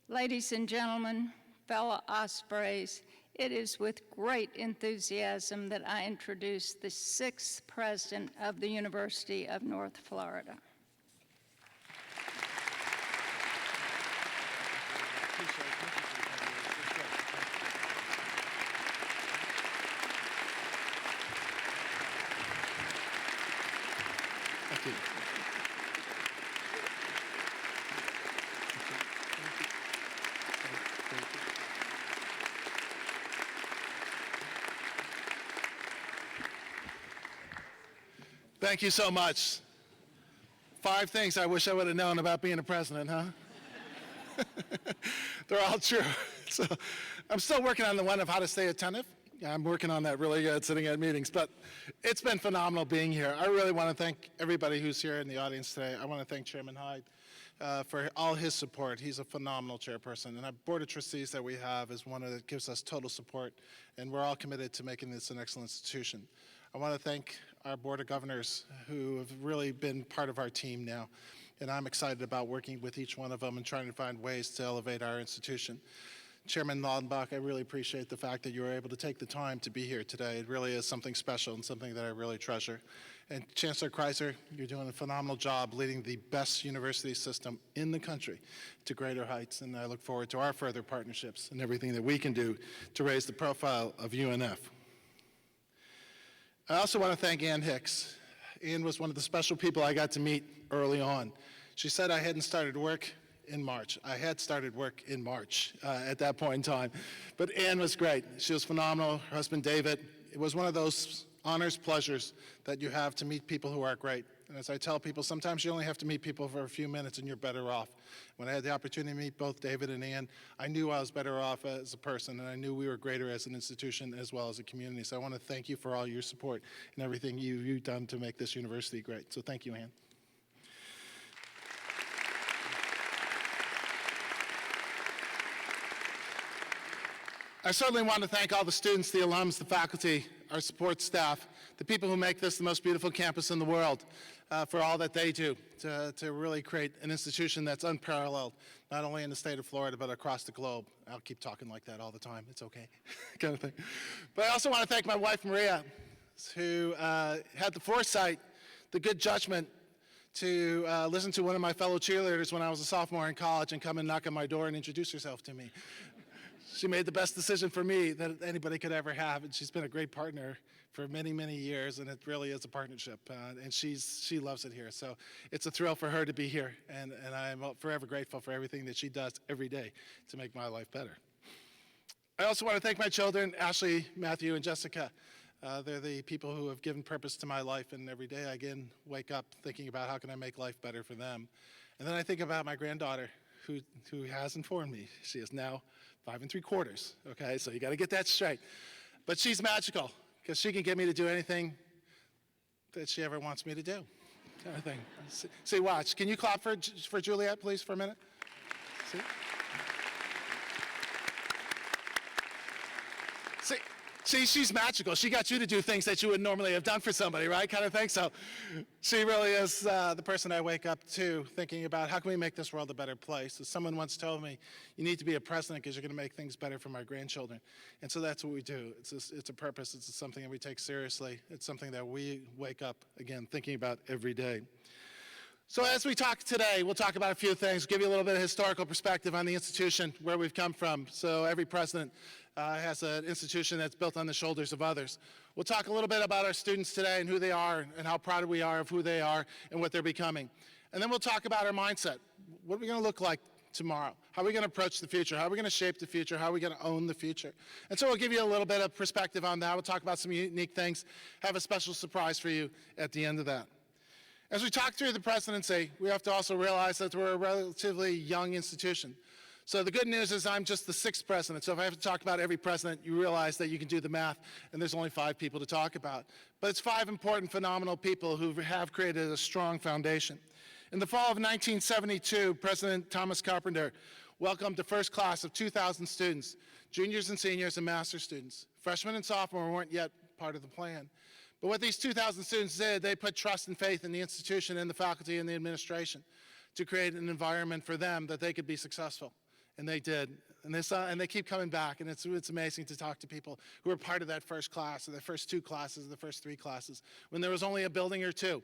Ladies and gentlemen, fellow Ospreys, it is with great enthusiasm that I introduce the 6th president of the University of North Florida. Thank you. Thank you so much. 5 things I wish I would have known about being a president, huh? They're all true. So I'm still working on the one of how to stay attentive. I'm working on that really good, sitting at meetings, but it's been phenomenal being here. I really want to thank everybody who's here in the audience today. I want to thank Chairman Hyde for all his support. He's a phenomenal chairperson, and our board of trustees that we have is one that gives us total support, and we're all committed to making this an excellent institution. I want to thank our board of governors who have really been part of our team now, and I'm excited about working with each one of them and trying to find ways to elevate our institution. Chairman Laudenbach, I really appreciate the fact that you were able to take the time to be here today. It really is something special and something that I really treasure. And Chancellor Kreiser, you're doing a phenomenal job leading the best university system in the country to greater heights, and I look forward to our further partnerships and everything that we can do to raise the profile of UNF. I also want to thank Ann Hicks. Ann was one of the special people I got to meet early on. She said I hadn't started work in March. I had started work in March at that point in time. But Ann was great. She was phenomenal. Her husband, David. It was one of those honors, pleasures that you have to meet people who are great. And as I tell people, sometimes you only have to meet people for a few minutes and you're better off. When I had the opportunity to meet both David and Ann, I knew I was better off as a person, and I knew we were greater as an institution as well as a community. So I want to thank you for all your support and everything you've done to make this university great. So thank you, Ann. I certainly want to thank all the students, the alums, the faculty, our support staff, the people who make this the most beautiful campus in the world, for all that they do to really create an institution that's unparalleled, not only in the state of Florida, but across the globe. I'll keep talking like that all the time. It's okay, kind of thing. But I also want to thank my wife, Maria, who had the foresight, the good judgment to listen to one of my fellow cheerleaders when I was a sophomore in college and come and knock on my door and introduce herself to me. She made the best decision for me that anybody could ever have, and she's been a great partner for many, many years, and it really is a partnership, and she loves it here. So it's a thrill for her to be here, and I'm forever grateful for everything that she does every day to make my life better. I also want to thank my children, Ashley, Matthew, and Jessica. They're the people who have given purpose to my life, and every day I again wake up thinking about how can I make life better for them. And then I think about my granddaughter, who has informed me. She is now 5 3/4, okay? So you got to get that straight. But she's magical because she can get me to do anything that she ever wants me to do, kind of thing. See, watch. Can you clap for Juliet, please, for a minute? See, she's magical. She got you to do things that you would normally have done for somebody, right? Kind of thing. So she really is the person I wake up to thinking about how can we make this world a better place. As someone once told me, you need to be a president because you're going to make things better for my grandchildren. And so that's what we do. It's a purpose. It's something that we take seriously. It's something that we wake up, again, thinking about every day. So as we talk today, we'll talk about a few things, give you a little bit of historical perspective on the institution, where we've come from. So every president has an institution that's built on the shoulders of others. We'll talk a little bit about our students today and who they are and how proud we are of who they are and what they're becoming. And then we'll talk about our mindset. What are we going to look like tomorrow? How are we going to approach the future? How are we going to shape the future? How are we going to own the future? And so we'll give you a little bit of perspective on that. We'll talk about some unique things, have a special surprise for you at the end of that. As we talk through the presidency, we have to also realize that we're a relatively young institution. So the good news is I'm just the 6th president. So if I have to talk about every president, you realize that you can do the math, and there's only 5 people to talk about. But it's 5 important, phenomenal people who have created a strong foundation. In the fall of 1972, President Thomas Carpenter welcomed the first class of 2,000 students, juniors and seniors and master's students. Freshmen and sophomores weren't yet part of the plan. But what these 2,000 students did, they put trust and faith in the institution and the faculty and the administration to create an environment for them that they could be successful. And they did. And they keep coming back. And it's amazing to talk to people who were part of that first class, or the first 2 classes, or the first 3 classes, when there was only a building or 2.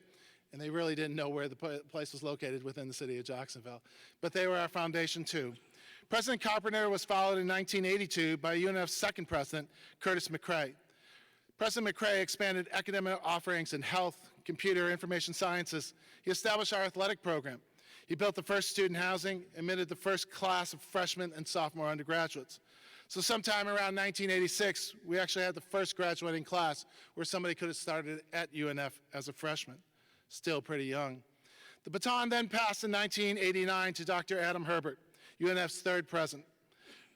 And they really didn't know where the place was located within the city of Jacksonville. But they were our foundation too. President Carpenter was followed in 1982 by UNF's second president, Curtis McCray. President McCray expanded academic offerings in health, computer, information sciences. He established our athletic program. He built the first student housing, admitted the first class of freshmen and sophomore undergraduates. So sometime around 1986, we actually had the first graduating class where somebody could have started at UNF as a freshman, still pretty young. The baton then passed in 1989 to Dr. Adam Herbert, UNF's 3rd president.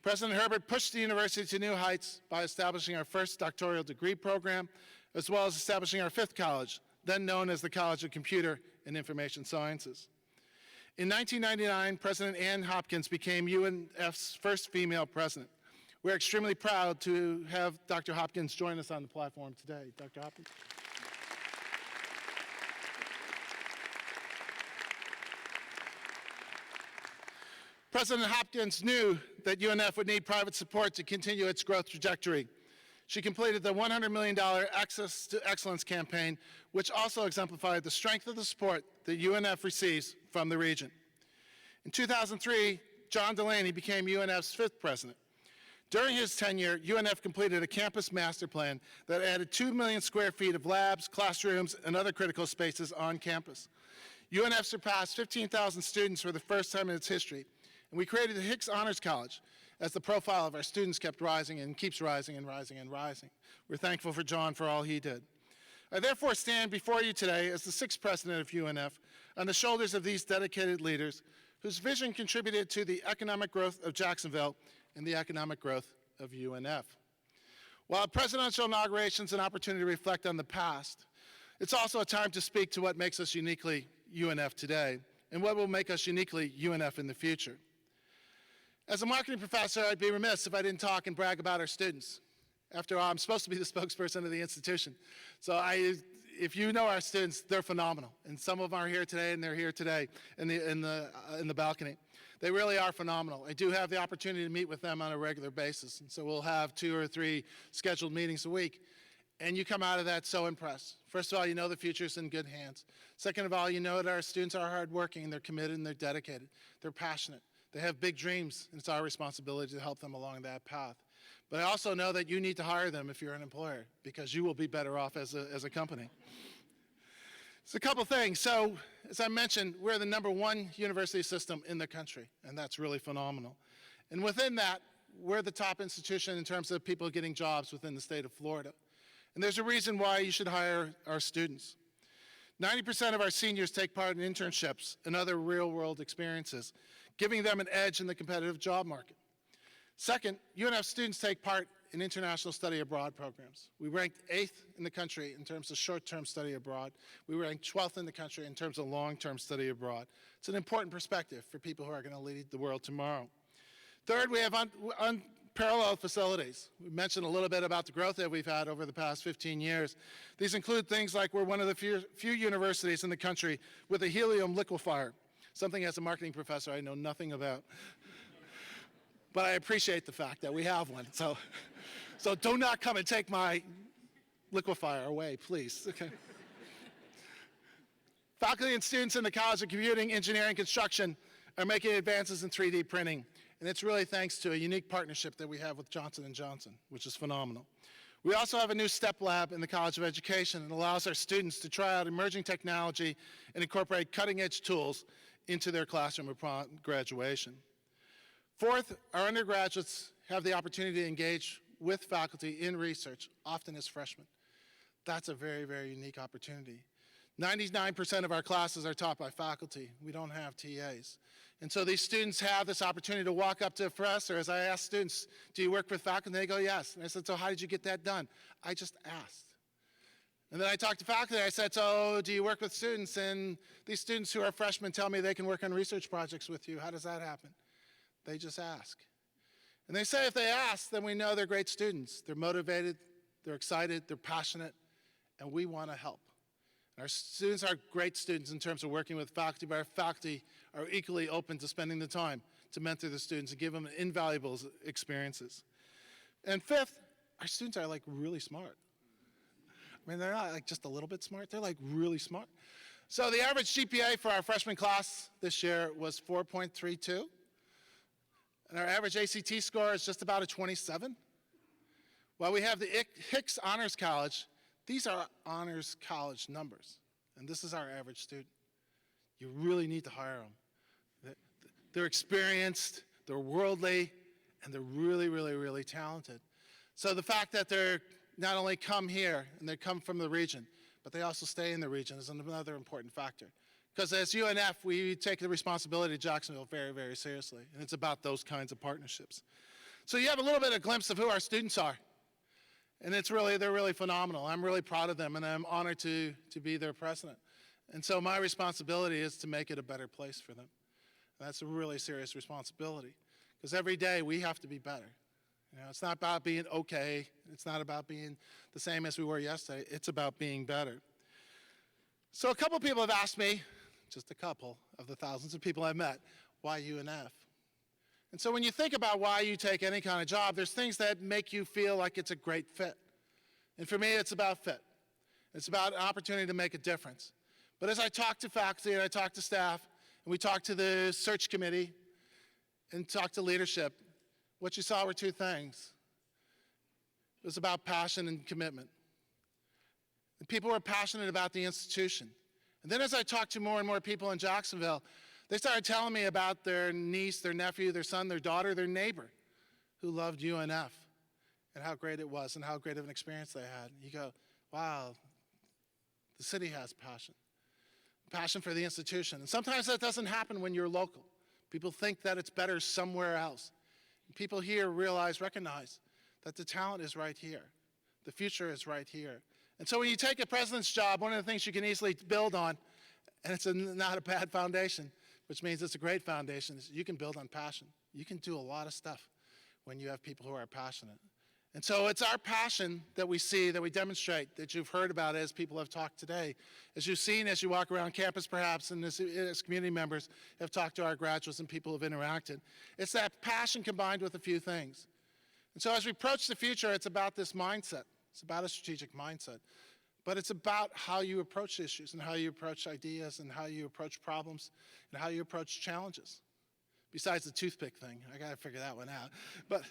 President Herbert pushed the university to new heights by establishing our first doctoral degree program, as well as establishing our 5th college, then known as the College of Computer and Information Sciences. In 1999, President Ann Hopkins became UNF's first female president. We're extremely proud to have Dr. Hopkins join us on the platform today. Dr. Hopkins. President Hopkins knew that UNF would need private support to continue its growth trajectory. She completed the $100 million Access to Excellence campaign, which also exemplified the strength of the support that UNF receives from the region. In 2003, John Delaney became UNF's 5th president. During his tenure, UNF completed a campus master plan that added 2 million square feet of labs, classrooms, and other critical spaces on campus. UNF surpassed 15,000 students for the first time in its history, and we created the Hicks Honors College as the profile of our students kept rising and keeps rising and rising and rising. We're thankful for John for all he did. I therefore stand before you today as the 6th president of UNF on the shoulders of these dedicated leaders whose vision contributed to the economic growth of Jacksonville and the economic growth of UNF. While presidential inauguration is an opportunity to reflect on the past, it's also a time to speak to what makes us uniquely UNF today and what will make us uniquely UNF in the future. As a marketing professor, I'd be remiss if I didn't talk and brag about our students. After all, I'm supposed to be the spokesperson of the institution. So if you know our students, they're phenomenal. And some of them are here today, and they're here today in the balcony. They really are phenomenal. I do have the opportunity to meet with them on a regular basis. And so we'll have 2 or 3 scheduled meetings a week. And you come out of that so impressed. First of all, you know the future's in good hands. Second of all, you know that our students are hardworking, and they're committed, and they're dedicated. They're passionate. They have big dreams, and it's our responsibility to help them along that path. But I also know that you need to hire them if you're an employer, because you will be better off as a company. So a couple things. So as I mentioned, we're the #1 university system in the country, and that's really phenomenal. And within that, we're the top institution in terms of people getting jobs within the state of Florida. And there's a reason why you should hire our students. 90% of our seniors take part in internships and other real-world experiences, giving them an edge in the competitive job market. Second, UNF students take part in international study abroad programs. We ranked 8th in the country in terms of short-term study abroad. We ranked 12th in the country in terms of long-term study abroad. It's an important perspective for people who are going to lead the world tomorrow. Third, we have unparalleled facilities. We mentioned a little bit about the growth that we've had over the past 15 years. These include things like we're one of the few universities in the country with a helium liquefier, something as a marketing professor I know nothing about. But I appreciate the fact that we have one. So do not come and take my liquefier away, please. Okay. Faculty and students in the College of Computing, Engineering, Construction are making advances in 3D printing. And it's really thanks to a unique partnership that we have with Johnson & Johnson, which is phenomenal. We also have a new STEP lab in the College of Education that allows our students to try out emerging technology and incorporate cutting-edge tools into their classroom upon graduation. Fourth, our undergraduates have the opportunity to engage with faculty in research, often as freshmen. That's a very, very unique opportunity. 99% of our classes are taught by faculty. We don't have TAs. And so these students have this opportunity to walk up to a professor. As I ask students, do you work with faculty? And they go, yes. And I said, so how did you get that done? I just asked. And then I talked to faculty. I said, so do you work with students? And these students who are freshmen tell me they can work on research projects with you. How does that happen? They just ask. And they say if they ask, then we know they're great students. They're motivated, they're excited, they're passionate, and we want to help. Our students are great students in terms of working with faculty, but our faculty are equally open to spending the time to mentor the students and give them invaluable experiences. And fifth, our students are like really smart. I mean, they're not like just a little bit smart, they're like really smart. So the average GPA for our freshman class this year was 4.32. And our average ACT score is just about a 27. While we have the Hicks Honors College, these are honors college numbers, and this is our average student. You really need to hire them. They're experienced, they're worldly, and they're really, really, really talented. So the fact that they're not only come here and they come from the region, but they also stay in the region is another important factor. Because as UNF, we take the responsibility of Jacksonville very, very seriously, and it's about those kinds of partnerships. So you have a little bit of glimpse of who our students are. And they're really phenomenal. I'm really proud of them, and I'm honored to be their president. And so my responsibility is to make it a better place for them. And that's a really serious responsibility, because every day we have to be better. You know, it's not about being okay. It's not about being the same as we were yesterday. It's about being better. So a couple people have asked me, just a couple of the thousands of people I've met, why UNF? And so when you think about why you take any kind of job, there's things that make you feel like it's a great fit. And for me, it's about fit. It's about an opportunity to make a difference. But as I talk to faculty and I talk to staff, and we talk to the search committee and talk to leadership, what you saw were two things. It was about passion and commitment. And people were passionate about the institution. And then as I talked to more and more people in Jacksonville, they started telling me about their niece, their nephew, their son, their daughter, their neighbor who loved UNF and how great it was and how great of an experience they had. And you go, wow, the city has passion for the institution. And sometimes that doesn't happen when you're local. People think that it's better somewhere else. And people here recognize that the talent is right here. The future is right here. And so when you take a president's job, one of the things you can easily build on, and it's not a bad foundation, which means it's a great foundation. You can build on passion. You can do a lot of stuff when you have people who are passionate. And so it's our passion that we see, that we demonstrate, that you've heard about as people have talked today, as you've seen as you walk around campus perhaps, and as community members have talked to our graduates and people have interacted. It's that passion combined with a few things. And so as we approach the future, it's about this mindset. It's about a strategic mindset. But it's about how you approach issues and how you approach ideas and how you approach problems and how you approach challenges. Besides the toothpick thing, I gotta figure that one out. But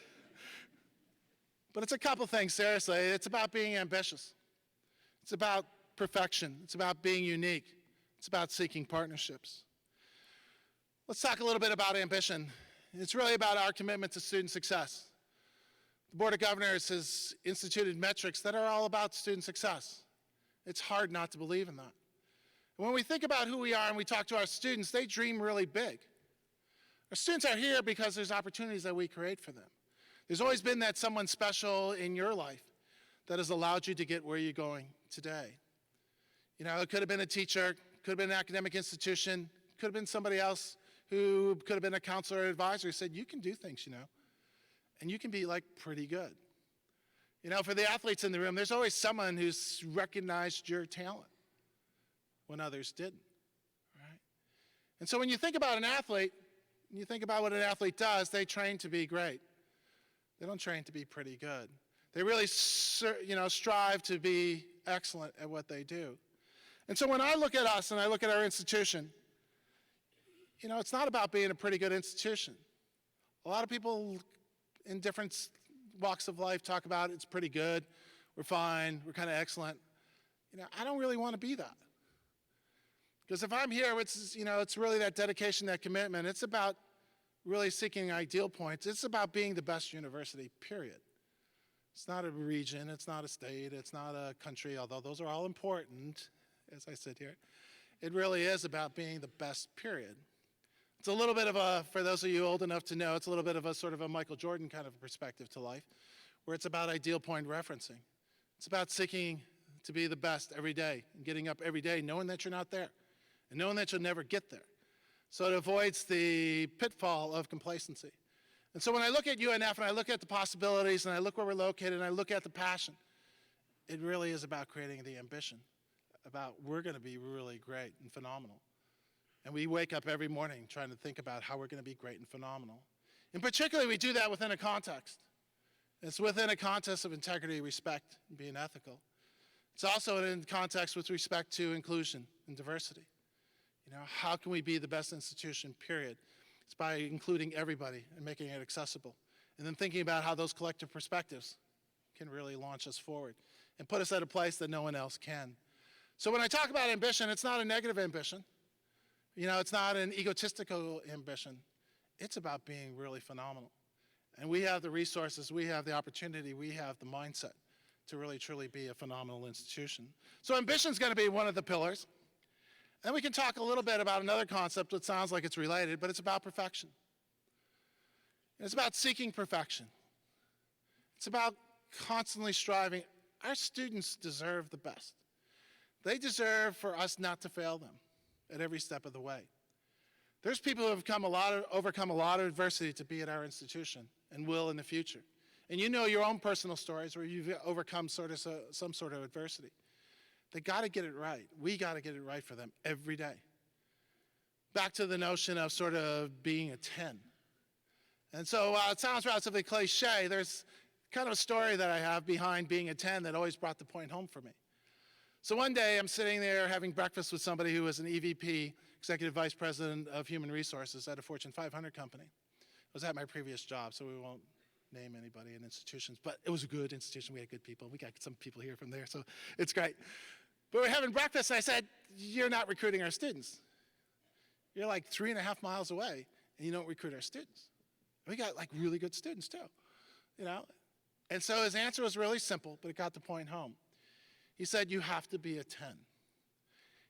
it's a couple things, seriously. It's about being ambitious. It's about perfection. It's about being unique. It's about seeking partnerships. Let's talk a little bit about ambition. It's really about our commitment to student success. The Board of Governors has instituted metrics that are all about student success. It's hard not to believe in that. And when we think about who we are and we talk to our students, they dream really big. Our students are here because there's opportunities that we create for them. There's always been that someone special in your life that has allowed you to get where you're going today. You know, it could have been a teacher, could have been an academic institution, could have been somebody else who could have been a counselor or advisor who said, you can do things, you know, and you can be like pretty good. You know, for the athletes in the room, there's always someone who's recognized your talent when others didn't, right? And so when you think about an athlete, you think about what an athlete does, they train to be great. They don't train to be pretty good. They really, strive to be excellent at what they do. And so when I look at us and I look at our institution, you know, it's not about being a pretty good institution. A lot of people in different walks of life talk about it's pretty good, we're fine, we're kind of excellent. You know, I don't really want to be that. Because if I'm here, it's really that dedication, that commitment. It's about really seeking ideal points. It's about being the best university, period. It's not a region, it's not a state, it's not a country, although those are all important, as I sit here. It really is about being the best, period. It's a little bit of a, for those of you old enough to know, it's a little bit of a sort of a Michael Jordan kind of perspective to life, where it's about ideal point referencing. It's about seeking to be the best every day and getting up every day knowing that you're not there and knowing that you'll never get there. So it avoids the pitfall of complacency. And so when I look at UNF and I look at the possibilities and I look where we're located and I look at the passion, it really is about creating the ambition, about we're going to be really great and phenomenal. And we wake up every morning trying to think about how we're going to be great and phenomenal. And particularly we do that within a context. It's within a context of integrity, respect, and being ethical. It's also in context with respect to inclusion and diversity. You know, how can we be the best institution, period? It's by including everybody and making it accessible. And then thinking about how those collective perspectives can really launch us forward and put us at a place that no one else can. So when I talk about ambition, it's not a negative ambition. You know, it's not an egotistical ambition. It's about being really phenomenal. And we have the resources, we have the opportunity, we have the mindset to really truly be a phenomenal institution. So ambition is going to be one of the pillars. Then we can talk a little bit about another concept that sounds like it's related, but it's about perfection. It's about seeking perfection. It's about constantly striving. Our students deserve the best. They deserve for us not to fail them at every step of the way. There's people who have overcome a lot of adversity to be at our institution and will in the future. And you know your own personal stories where you've overcome some sort of adversity. They got to get it right. We got to get it right for them every day. Back to the notion of sort of being a 10. And so it sounds relatively cliche. There's kind of a story that I have behind being a 10 that always brought the point home for me. So one day I'm sitting there having breakfast with somebody who was an EVP, Executive Vice President of Human Resources at a Fortune 500 company. I was at my previous job, so we won't name anybody in institutions, but it was a good institution. We had good people. We got some people here from there, so it's great. But we're having breakfast, and I said, you're not recruiting our students. You're like 3.5 miles away, and you don't recruit our students. We got like really good students too, you know? And so his answer was really simple, but it got the point home. He said, you have to be a 10.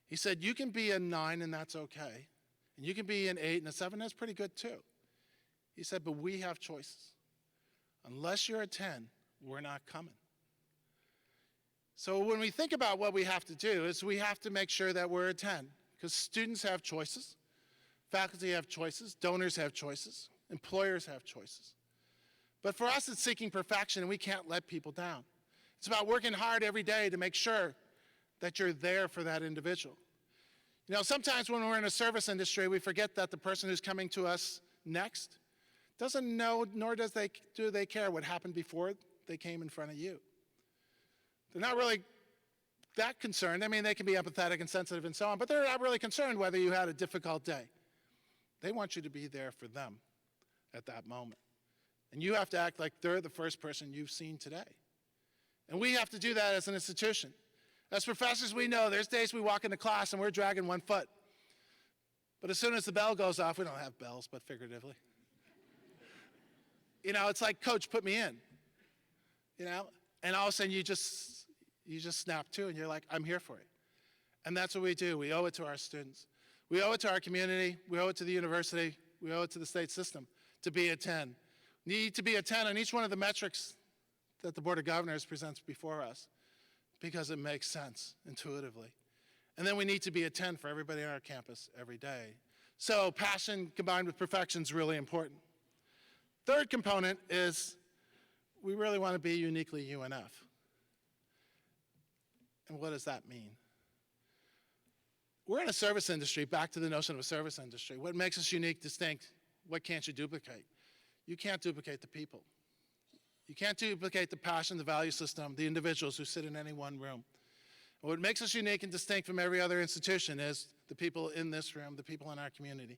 He said, you can be a 9 and that's okay. And you can be an 8 and a 7, that's pretty good too. He said, but we have choices. Unless you're a 10, we're not coming. So when we think about what we have to do is we have to make sure that we're a 10 because students have choices. Faculty have choices, donors have choices, employers have choices. But for us, it's seeking perfection, and we can't let people down. It's about working hard every day to make sure that you're there for that individual. You know, sometimes when we're in a service industry, we forget that the person who's coming to us next doesn't know, nor do they care what happened before they came in front of you. They're not really that concerned. I mean, they can be empathetic and sensitive and so on, but they're not really concerned whether you had a difficult day. They want you to be there for them at that moment. And you have to act like they're the first person you've seen today. And we have to do that as an institution. As professors, we know there's days we walk into class and we're dragging one foot. But as soon as the bell goes off, we don't have bells, but figuratively. You know, it's like, coach, put me in. You know, and all of a sudden you just snap to and you're like, I'm here for it. And that's what we do. We owe it to our students. We owe it to our community. We owe it to the university. We owe it to the state system to be a 10. Need to be a 10 on each one of the metrics that the Board of Governors presents before us because it makes sense intuitively. And then we need to be a 10 for everybody on our campus every day. So passion combined with perfection is really important. Third component is we really want to be uniquely UNF. And what does that mean? We're in a service industry, back to the notion of a service industry. What makes us unique, distinct? What can't you duplicate? You can't duplicate the people. You can't duplicate the passion, the value system, the individuals who sit in any one room. And what makes us unique and distinct from every other institution is the people in this room, the people in our community,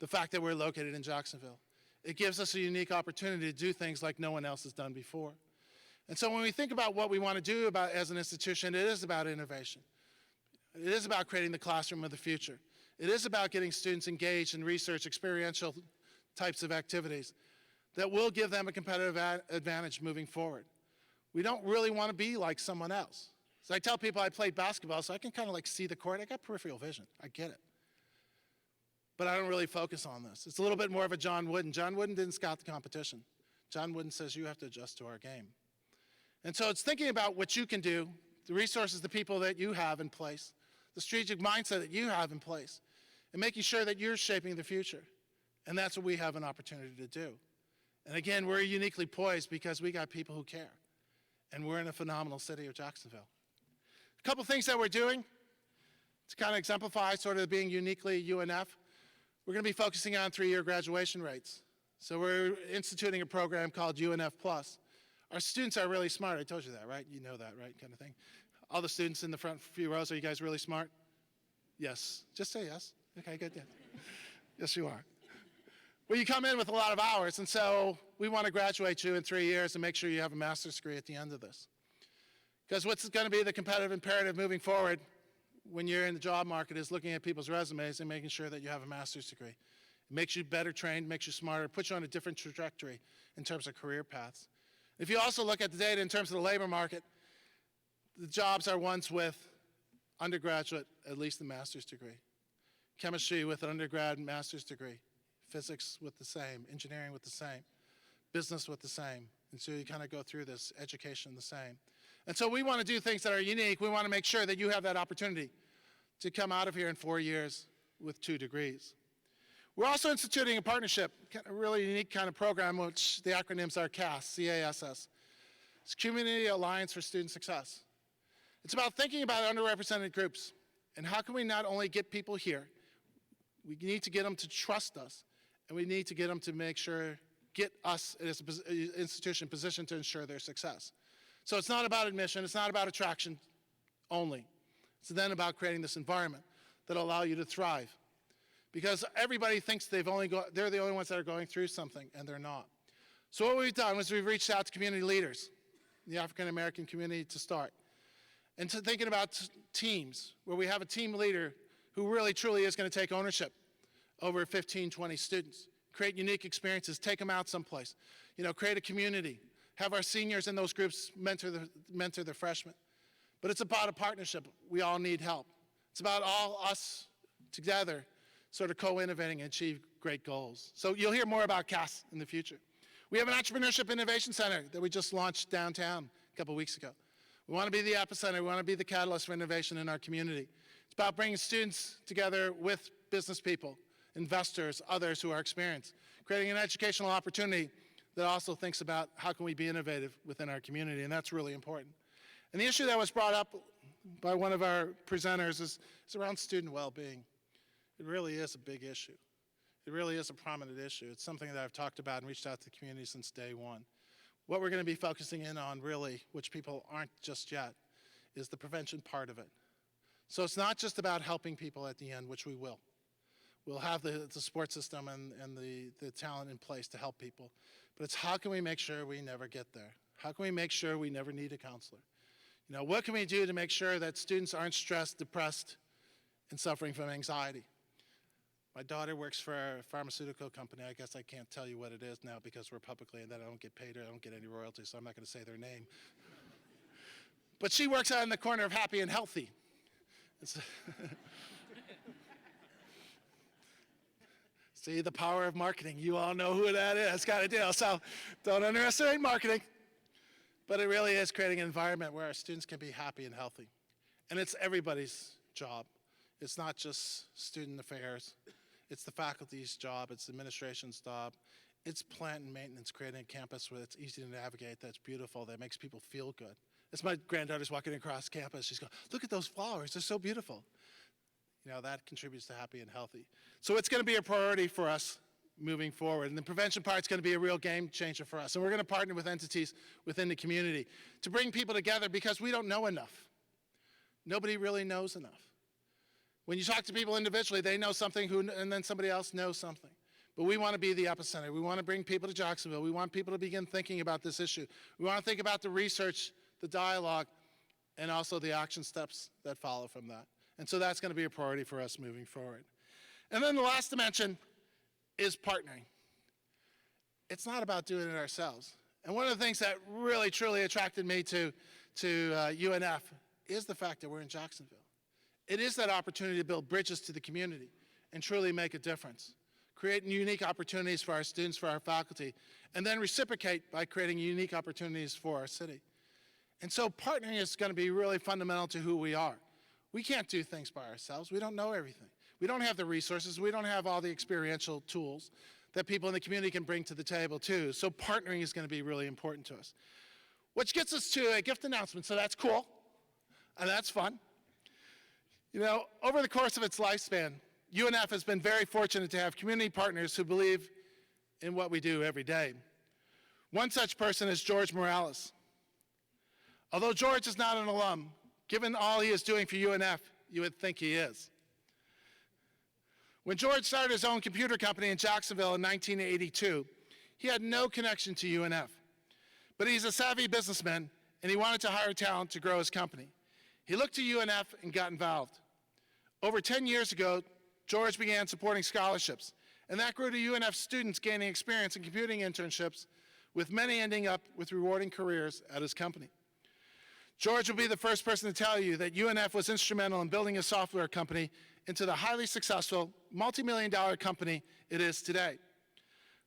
the fact that we're located in Jacksonville. It gives us a unique opportunity to do things like no one else has done before. And so when we think about what we want to do as an institution, it is about innovation. It is about creating the classroom of the future. It is about getting students engaged in research, experiential types of activities that will give them a competitive advantage moving forward. We don't really want to be like someone else. So I tell people I played basketball, so I can kind of like see the court. I got peripheral vision. I get it. But I don't really focus on this. It's a little bit more of a John Wooden. John Wooden didn't scout the competition. John Wooden says you have to adjust to our game. And so it's thinking about what you can do, the resources, the people that you have in place, the strategic mindset that you have in place, and making sure that you're shaping the future. And that's what we have an opportunity to do. And again, we're uniquely poised because we got people who care. And we're in a phenomenal city of Jacksonville. A couple things that we're doing to kind of exemplify sort of being uniquely UNF. We're going to be focusing on 3-year graduation rates. So we're instituting a program called UNF Plus. Our students are really smart. I told you that, right? You know that, right? Kind of thing. All the students in the front few rows, are you guys really smart? Yes. Just say yes. Okay, good. Yeah. Yes, you are. Well, you come in with a lot of hours, and so we want to graduate you in 3 years and make sure you have a master's degree at the end of this. Because what's going to be the competitive imperative moving forward when you're in the job market is looking at people's resumes and making sure that you have a master's degree. It makes you better trained, makes you smarter, puts you on a different trajectory in terms of career paths. If you also look at the data in terms of the labor market, the jobs are ones with undergraduate, at least a master's degree. Chemistry with an undergrad and master's degree. Physics with the same, engineering with the same, business with the same. And so you kind of go through this education the same. And so we want to do things that are unique. We want to make sure that you have that opportunity to come out of here in 4 years with 2 degrees. We're also instituting a partnership, a really unique kind of program, which the acronyms are CASS, C-A-S-S. It's Community Alliance for Student Success. It's about thinking about underrepresented groups and how can we not only get people here, we need to get them to trust us, and we need to get them to make sure, get us as an institution positioned to ensure their success. So it's not about admission, it's not about attraction only. It's then about creating this environment that'll allow you to thrive. Because everybody thinks they're the only ones that are going through something, and they're not. So what we've done is we've reached out to community leaders, the African American community to start, and to thinking about teams, where we have a team leader who really truly is going to take ownership over 15, 20 students, create unique experiences, take them out someplace, create a community, have our seniors in those groups mentor the freshmen. But it's about a partnership. We all need help. It's about all us together sort of co-innovating and achieve great goals. So you'll hear more about CASS in the future. We have an Entrepreneurship Innovation Center that we just launched downtown a couple weeks ago. We want to be the epicenter. We want to be the catalyst for innovation in our community. It's about bringing students together with business people investors, others who are experienced, creating an educational opportunity that also thinks about how can we be innovative within our community, and that's really important. And the issue that was brought up by one of our presenters is around student well-being. It really is a big issue. It really is a prominent issue. It's something that I've talked about and reached out to the community since day one. What we're going to be focusing in on really, which people aren't just yet, is the prevention part of it. So it's not just about helping people at the end, which we will. We'll have the support system and the talent in place to help people. But it's how can we make sure we never get there? How can we make sure we never need a counselor? You know, what can we do to make sure that students aren't stressed, depressed, and suffering from anxiety? My daughter works for a pharmaceutical company. I guess I can't tell you what it is now because we're publicly and that I don't get paid or I don't get any royalties, so I'm not going to say their name. But she works out in the corner of happy and healthy. See the power of marketing. You all know who that is, kind of deal. So don't underestimate marketing. But it really is creating an environment where our students can be happy and healthy. And it's everybody's job. It's not just student affairs. It's the faculty's job. It's the administration's job. It's plant and maintenance, creating a campus where it's easy to navigate, that's beautiful, that makes people feel good. As my granddaughter's walking across campus, she's going, look at those flowers, they're so beautiful. You know, that contributes to happy and healthy. So it's going to be a priority for us moving forward. And the prevention part's going to be a real game changer for us. And we're going to partner with entities within the community to bring people together because we don't know enough. Nobody really knows enough. When you talk to people individually, they know something and then somebody else knows something. But we want to be the epicenter. We want to bring people to Jacksonville. We want people to begin thinking about this issue. We want to think about the research, the dialogue, and also the action steps that follow from that. And so that's going to be a priority for us moving forward. And then the last dimension is partnering. It's not about doing it ourselves. And one of the things that really, truly attracted me to UNF is the fact that we're in Jacksonville. It is that opportunity to build bridges to the community and truly make a difference. Create unique opportunities for our students, for our faculty, and then reciprocate by creating unique opportunities for our city. And so partnering is going to be really fundamental to who we are. We can't do things by ourselves. We don't know everything. We don't have the resources. We don't have all the experiential tools that people in the community can bring to the table too. So partnering is going to be really important to us. Which gets us to a gift announcement. So that's cool, and that's fun. You know, over the course of its lifespan, UNF has been very fortunate to have community partners who believe in what we do every day. One such person is George Morales. Although George is not an alum, given all he is doing for UNF, you would think he is. When George started his own computer company in Jacksonville in 1982, he had no connection to UNF. But he's a savvy businessman, and he wanted to hire talent to grow his company. He looked to UNF and got involved. Over 10 years ago, George began supporting scholarships, and that grew to UNF students gaining experience in computing internships, with many ending up with rewarding careers at his company. George will be the first person to tell you that UNF was instrumental in building a software company into the highly successful, multi-million-dollar company it is today.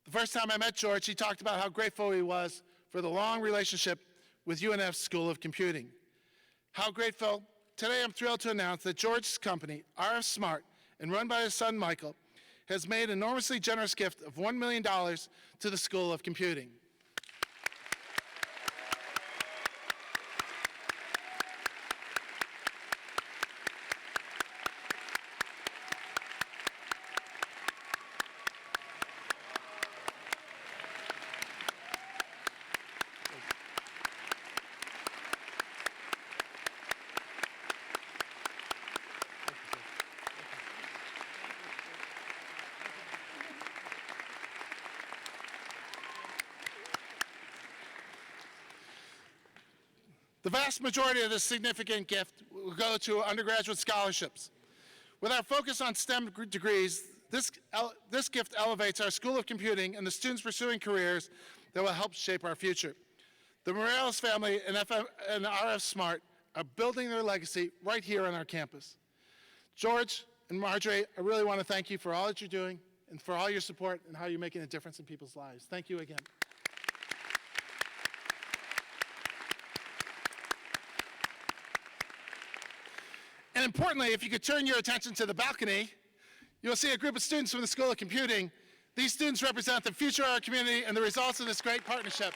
The first time I met George, he talked about how grateful he was for the long relationship with UNF's School of Computing. How grateful. Today I'm thrilled to announce that George's company, RF Smart, and run by his son Michael, has made an enormously generous gift of $1 million to the School of Computing. The vast majority of this significant gift will go to undergraduate scholarships. With our focus on STEM degrees, this gift elevates our School of Computing and the students pursuing careers that will help shape our future. The Morales family and RF Smart are building their legacy right here on our campus. George and Marjorie, I really want to thank you for all that you're doing and for all your support and how you're making a difference in people's lives. Thank you again. And importantly, if you could turn your attention to the balcony, You will see a group of students from the School of Computing. These students represent the future of our community and the results of this great partnership.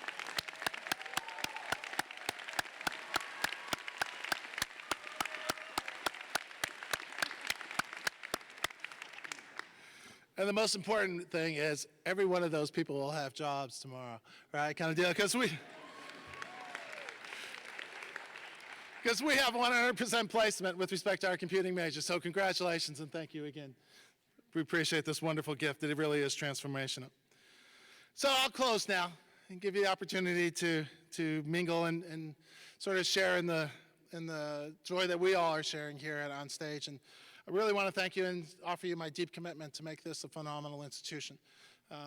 And the most important thing is every one of those people will have jobs tomorrow, right? Kind of deal, because we have 100% placement with respect to our computing major. So congratulations and thank you again. We appreciate this wonderful gift. It really is transformational. So I'll close now and give you the opportunity to mingle and sort of share in the joy that we all are sharing here on stage. And I really want to thank you and offer you my deep commitment to make this a phenomenal institution.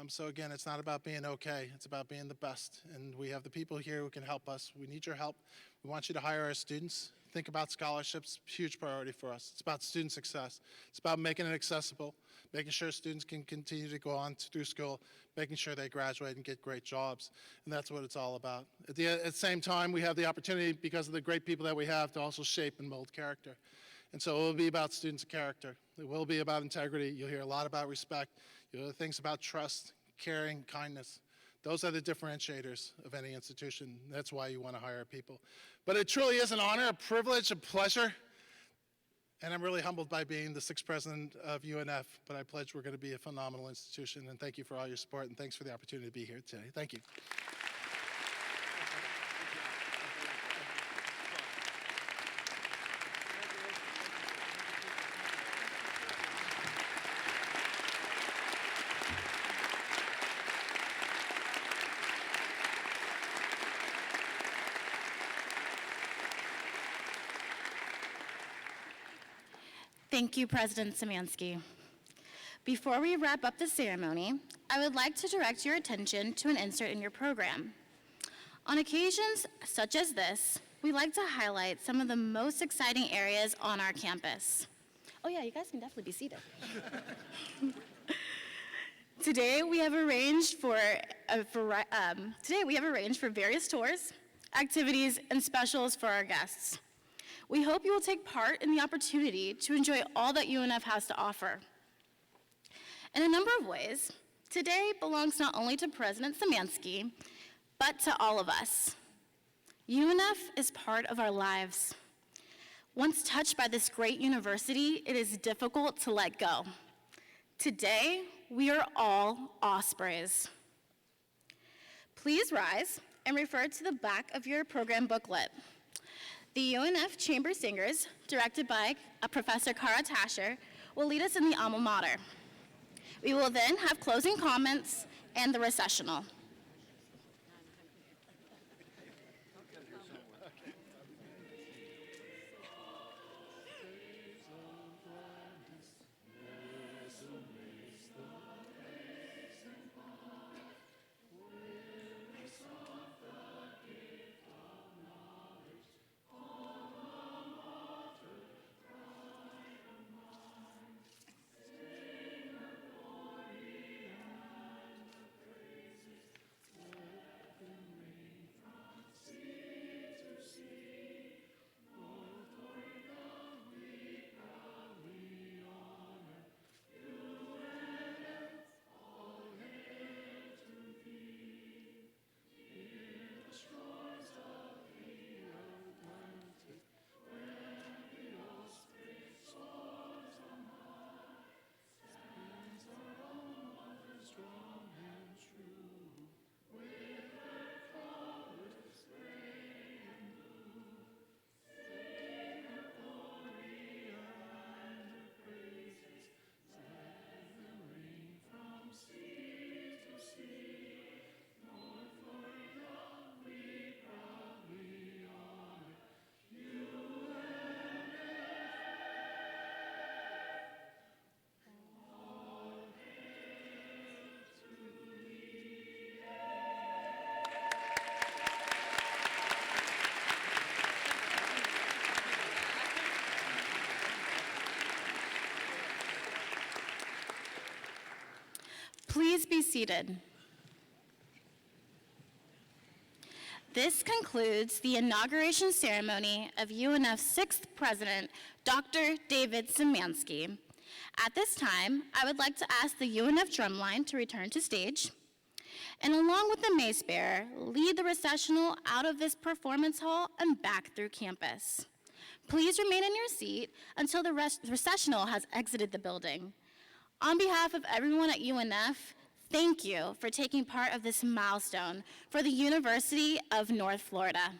So again, it's not about being okay, it's about being the best. And we have the people here who can help us. We need your help. We want you to hire our students. Think about scholarships, huge priority for us. It's about student success. It's about making it accessible, making sure students can continue to go on through school, making sure they graduate and get great jobs. And that's what it's all about. At the same time, we have the opportunity, because of the great people that we have, to also shape and mold character. And so it will be about students' character. It will be about integrity. You'll hear a lot about respect. You'll hear things about trust, caring, kindness. Those are the differentiators of any institution. That's why you want to hire people. But it truly is an honor, a privilege, a pleasure. And I'm really humbled by being the 6th president of UNF, but I pledge we're going to be a phenomenal institution. And thank you for all your support, and thanks for the opportunity to be here today. Thank you. Thank you, President Szymanski. Before we wrap up the ceremony, I would like to direct your attention to an insert in your program. On occasions such as this, we like to highlight some of the most exciting areas on our campus. Oh yeah, you guys can definitely be seated. Today we have arranged for various tours, activities, and specials for our guests. We hope you will take part in the opportunity to enjoy all that UNF has to offer. In a number of ways, today belongs not only to President Szymanski, but to all of us. UNF is part of our lives. Once touched by this great university, it is difficult to let go. Today, we are all Ospreys. Please rise and refer to the back of your program booklet. The UNF Chamber Singers, directed by Professor Kara Tasher, will lead us in the alma mater. We will then have closing comments and the recessional. Please be seated. This concludes the inauguration ceremony of UNF's 6th president, Dr. David Szymanski. At this time, I would like to ask the UNF drumline to return to stage, and along with the mace bearer, lead the recessional out of this performance hall and back through campus. Please remain in your seat until the recessional has exited the building. On behalf of everyone at UNF, thank you for taking part of this milestone for the University of North Florida.